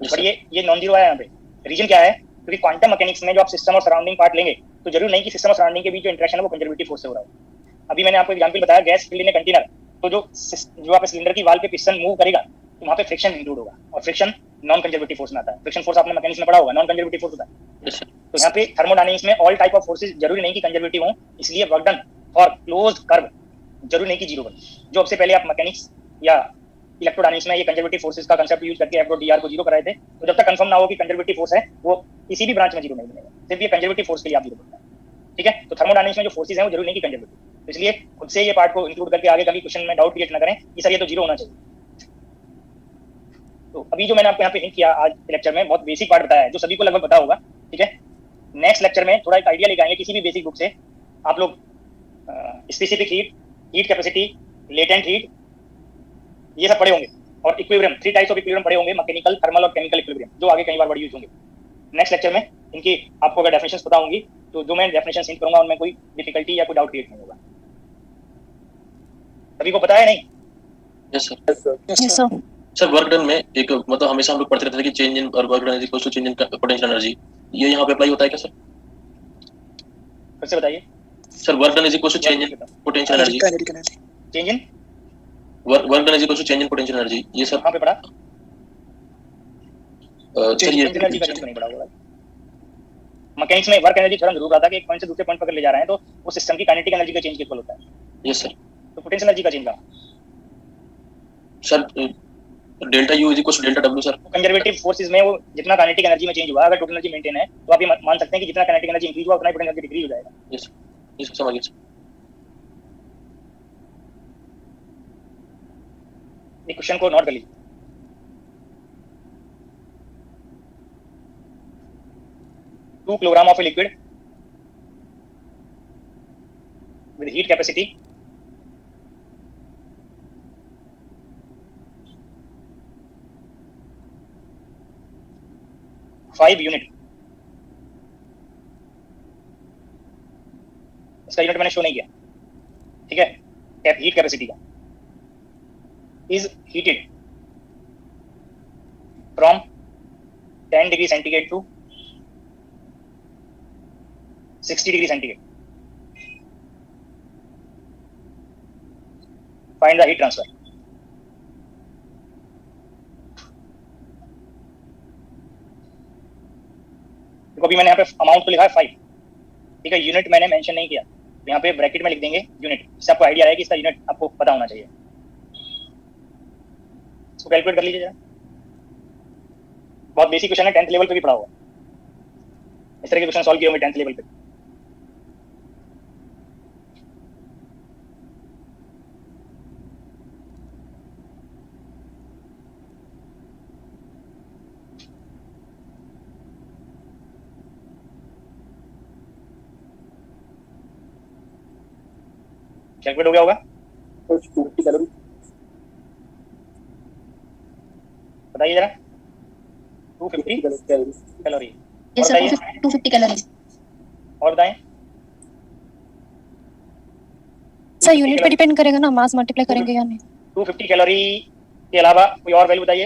बट ये नॉन जीरो आया यहाँ पे। रीजन क्या है? क्योंकि क्वांटम मैकेनिक्स में जो आप सिस्टम और सराउंडिंग पार्ट लेंगे, तो जरूरी नहीं कि सिस्टम और सराउंडिंग के बीच जो इंटरेक्शन है वो कंजर्वेटिव फोर्स से हो रहा है। अभी मैंने आपको एग्जांपल बताया, gas filled in a container, तो जो आप सिलेंडर की वाल पे पिस्टन मूव करेगा तो वहां पे फ्रिक्शन इंक्लूड होगा, और फ्रिक्शन नॉन कंजर्वेटिव फोर्स में आता है। फ्रिक्शन फोर्स आपने मैकेनिक्स में पढ़ा होगा, नॉन कंजर्वेटिव फोर्स होता है। यस सर, तो यहाँ पे थर्मोडायनेमिक्स में ऑल टाइप ऑफ फोर्सेस जरूरी नहीं कि कंजर्वेटिव हो, इसलिए work done for closed curve जरूरी नहीं कि 0 बने। जो आपसे पहले आप मैकेनिक्स या इलेक्ट्रोडायनेमिक्स में ये कंजर्वेटिव फोर्सेस का कांसेप्ट यूज करके एफ डॉट डी आर को 0 कराए थे, तो जब तक कंफर्म ना हो कि कंजर्वेटिव फोर्स है, वो किसी भी ब्रांच में 0 नहीं बनेगा। सिर्फ ये कंजर्वेटिव फोर्स के लिए आप 0 बनता है, ठीक है। तो थर्मोडायनेमिक्स में जो फोर्सेस हैं वो जरूरी नहीं कि कंजर्वेटिव, तो इसलिए खुद से ये पार्ट को इंक्लूड करके आगे कभी क्वेश्चन में डाउट क्रिएट ना करें कि सर ये तो 0 होना चाहिए। तो अभी जो मैंने आपको यहाँ पे हिंट किया आज लेक्चर में, बहुत बेसिक पार्ट बताया है जो सभी को लगभग पता होगा, ठीक है। नेक्स्ट लेक्चर में थोड़ा एक आइडिया लेके आएंगे किसी भी बेसिक बुक से, आप लोग specific heat capacity, latent heat, ये सब पढ़े होंगे, और इक्विलिब्रियम, 3 टाइप्स ऑफ इक्विलिब्रियम पढ़े होंगे, मैकेनिकल, थर्मल और केमिकल इक्विलिब्रियम, जो आगे कई बार वर्ड यूज होंगे। नेक्स्ट लेक्चर में इनकी आपको अगर डेफिनेशंस पता होंगी तो जो मैं डेफिनेशंस हिंट करूंगा उनमें कोई डिफिकल्टी या कोई डाउट क्रिएट नहीं होगा। सभी को पता है नहीं? Yes sir. Yes sir. Sir work done में एक मतलब हमेशा हम लोग पढ़ते रहते थे कि चेंज इन और work done is equal to change in potential energy, ये यहाँ पे अप्लाई होता है क्या सर? फिर से बताइए। Sir work done is equal to change in potential energy, change in work done is equal to change in potential energy, ये सर कहाँ पे पढ़ा? सर ये एनर्जी का चेंज नहीं पढ़ा होगा। मैकेनिक्स में वर्क एनर्जी थ्योरम जरूर आता है कि एक पॉइंट से दूसरे पॉइंट पर ले जा रहे हैं तो उस सिस्टम की काइनेटिक एनर्जी का चेंज इक्वल होता है। Yes sir. तो पोटेंशियल एनर्जी का चेंज कहाँ? Sir delta U is equal to delta W sir. Conservative forces में वो जितना काइनेटिक एनर्जी में चेंज हुआ, अगर टोटल एनर्जी मेंटेन है तो आप ये मान सकते हैं कि जितना काइनेटिक एनर्जी इंक्रीज हुआ उतना ही पोटेंशियल एनर्जी डिक्रीज हो जाएगा। यस यस समझ गया सर। एक क्वेश्चन को नोट कर लीजिए। Two kilogram of a liquid with heat capacity 5 unit, इसका यूनिट मैंने शो नहीं किया, ठीक है, हीट कैपेसिटी का, is heated from 10 degree centigrade to 60 degree centigrade, find the heat transfer. देखो अभी मैंने यहाँ पे अमाउंट तो लिखा है 5, ठीक है, यूनिट मैंने मेंशन नहीं किया, तो यहाँ पे ब्रैकेट में लिख देंगे यूनिट, इससे आपको आइडिया आएगा कि इसका यूनिट आपको पता होना चाहिए। इसको कैलकुलेट कर लीजिए जरा, बहुत बेसिक क्वेश्चन है, 10th लेवल पे भी पढ़ा हुआ, इस तरह के क्वेश्चन सॉल्व किए होंगे 10th लेवल पे। कैलकुलेट हो गया होगा? बताइए जरा। 250 कैलोरी, यस सर, बताइए 250 कैलोरीज। और बताएं। सर यूनिट पे डिपेंड करेगा ना, मास मल्टीप्लाई करेंगे या नहीं। 250 कैलोरी के अलावा कोई और वैल्यू बताइए।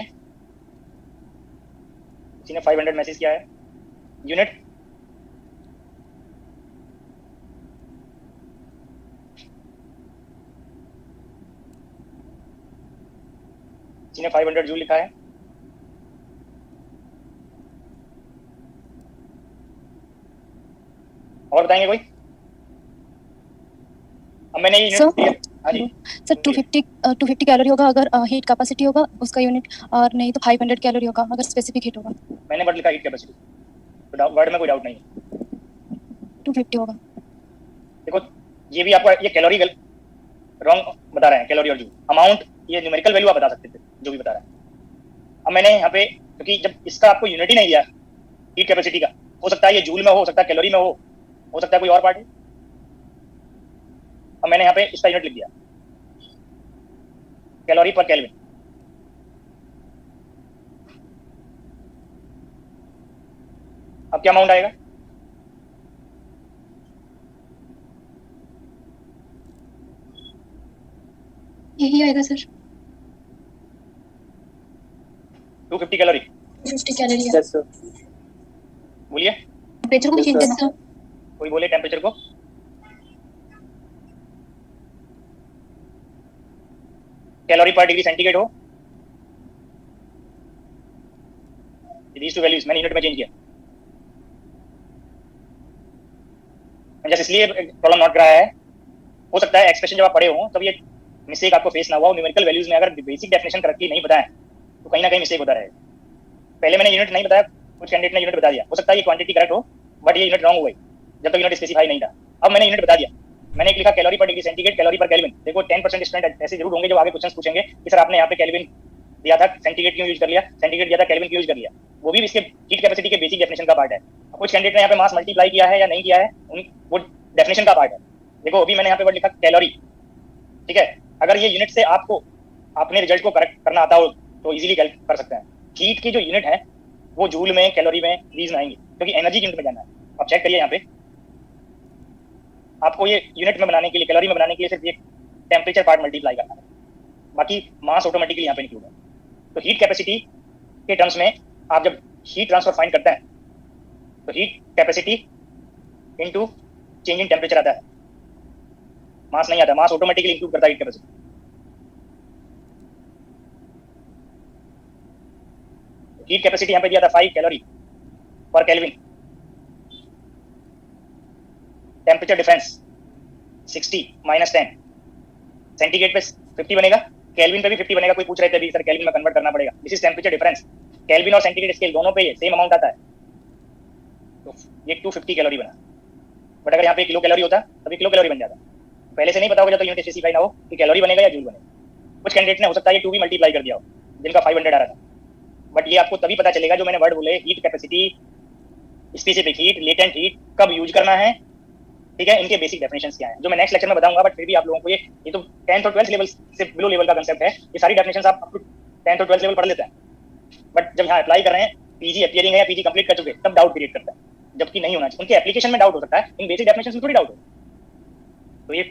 किसी ने 500 मैसेज किया है। यूनिट किसी ने 500 जूल लिखा है। और बताएंगे कोई? अब मैंने ये यूनिट दिया। हाँ जी सर 250 कैलोरी होगा अगर हीट कैपेसिटी होगा उसका यूनिट, और नहीं तो 500 कैलोरी होगा अगर स्पेसिफिक हीट होगा। मैंने वर्ड लिखा हीट कैपेसिटी, तो वर्ड में कोई डाउट नहीं है। 250 होगा। देखो ये भी आपको ये कैलोरी रॉन्ग बता रहे हैं, कैलोरी और जूल। अमाउंट ये न्यूमेरिकल वैल्यू आप बता सकते थे जो भी बता रहा है। अब मैंने यहाँ पे क्योंकि जब इसका आपको यूनिट ही नहीं दिया हीट कैपेसिटी का, हो सकता है ये जूल में हो सकता है कैलोरी में हो सकता है कोई और पार्ट है। अब मैंने यहाँ पे इसका यूनिट लिख दिया कैलोरी पर केल्विन। अब क्या अमाउंट आएगा? यही आएगा sir, 250 calorie. 250 calorie. Yes sir. बोलिए टेम्परेचर को भी चेंज कर दो। कोई बोले टेम्परेचर को। कैलोरी पर डिग्री सेंटीग्रेड हो, these two values मैंने यूनिट में चेंज किया। जैसे इसलिए प्रॉब्लम नोट कराया है, हो सकता है एक्सप्रेशन जब आप पढ़े हो तब ये मिस्टेक आपको फेस ना हुआ हो। न्यूमेरिकल वैल्यूज में अगर बेसिक डेफिनेशन करेक्टली नहीं बताया तो कहीं ना कहीं मिस्टेक होता रहेगा। पहले मैंने यूनिट नहीं बताया, कुछ कैंडिडेट ने यूनिट बता दिया, हो सकता है ये क्वांटिटी करेक्ट हो बट ये यूनिट रॉन्ग हुआ जब तक यूनिट स्पेसिफाई नहीं था। अब मैंने यूनिट बता दिया, मैंने एक लिखा कैलोरी पर डिग्री सेंटीग्रेड, कैलोरी पर केल्विन। देखो 10% स्टूडेंट ऐसे जरूर होंगे जो आगे क्वेश्चन पूछेंगे कि सर आपने यहाँ पे केल्विन दिया था, सेंटीग्रेड क्यों यूज कर लिया, सेंटीग्रेड दिया था केल्विन क्यों यूज कर लिया। वो भी इसके हीट कैपेसिटी के बेसिक डेफिनेशन का पार्ट है। कुछ कैंडिडेट ने यहाँ पे मास मल्टीप्लाई किया है या नहीं किया है, वो डेफिनेशन का पार्ट है। देखो अभी मैंने यहाँ पे वर्ड लिखा कैलोरी, ठीक है। अगर ये यूनिट से आपको अपने रिजल्ट को करेक्ट करना आता हो तो इजीली कैलकुलेट कर सकते हैं। हीट की जो यूनिट है वो जूल में, कैलोरी में, लीज में आएंगी, क्योंकि एनर्जी की यूनिट में जाना है। आप चेक करिए यहाँ पे, आपको ये यूनिट में बनाने के लिए, कैलोरी में बनाने के लिए सिर्फ ये टेम्परेचर पार्ट मल्टीप्लाई करना है, बाकी मास ऑटोमेटिकली यहाँ पे इंक्लूड है। तो हीट कैपेसिटी के टर्म्स में आप जब हीट ट्रांसफर फाइंड करते हैं तो heat capacity into change in temperature आता है, मास नहीं आता, मास ऑटोमेटिकली इंक्लूड करता है हीट कैपेसिटी। हीट कैपेसिटी यहाँ पे दिया था 5 कैलोरी पर kelvin, temperature difference 60 minus 10, centigrade पे 50 बनेगा, केल्विन पे भी 50 बनेगा। कोई पूछ रहे थे अभी सर केल्विन में कन्वर्ट करना पड़ेगा, this is temperature difference. Kelvin और सेंटीग्रेड स्केल दोनों पे ये सेम अमाउंट आता है, तो ये 250 कैलोरी बना। बट अगर यहाँ पे किलो कैलोरी होता तब ये किलो कैलोरी बन जाता। पहले से नहीं पता होगा जब तक यूनिट स्पेसिफाई ना हो कि कैलोरी बनेगा या जूल बनेगा। कुछ कैंडिडेट ने हो सकता है ये 2 भी मल्टीप्लाई कर दिया हो जिनका 500 आ रहा था, बट ये आपको तभी पता चलेगा जो मैंने वर्ड बोले, heat capacity, specific heat, latent heat, कब यूज करना है, ठीक है। इनके बेसिक डेफिनेशंस क्या हैं जो मैं नेक्स्ट लेक्चर में बताऊंगा, बट फिर भी आप लोगों को ये तो 10th और 12th लेवल से बिलो लेवल का कंसेप्ट है। ये सारी डेफिनेशंस आप 10th और 12th लेवल पढ़ लेते हैं, बट जब यहाँ अप्लाई कर रहे हैं, पीजी अपीयरिंग है या पीजी कंप्लीट कर चुके, तब डाउट क्रिएट करता है, जबकि नहीं होना चाहिए। उनके एप्लीकेशन में डाउट हो सकता है, इन बेसिक डेफिनेशंस में थोड़ी डाउट हो। तो ये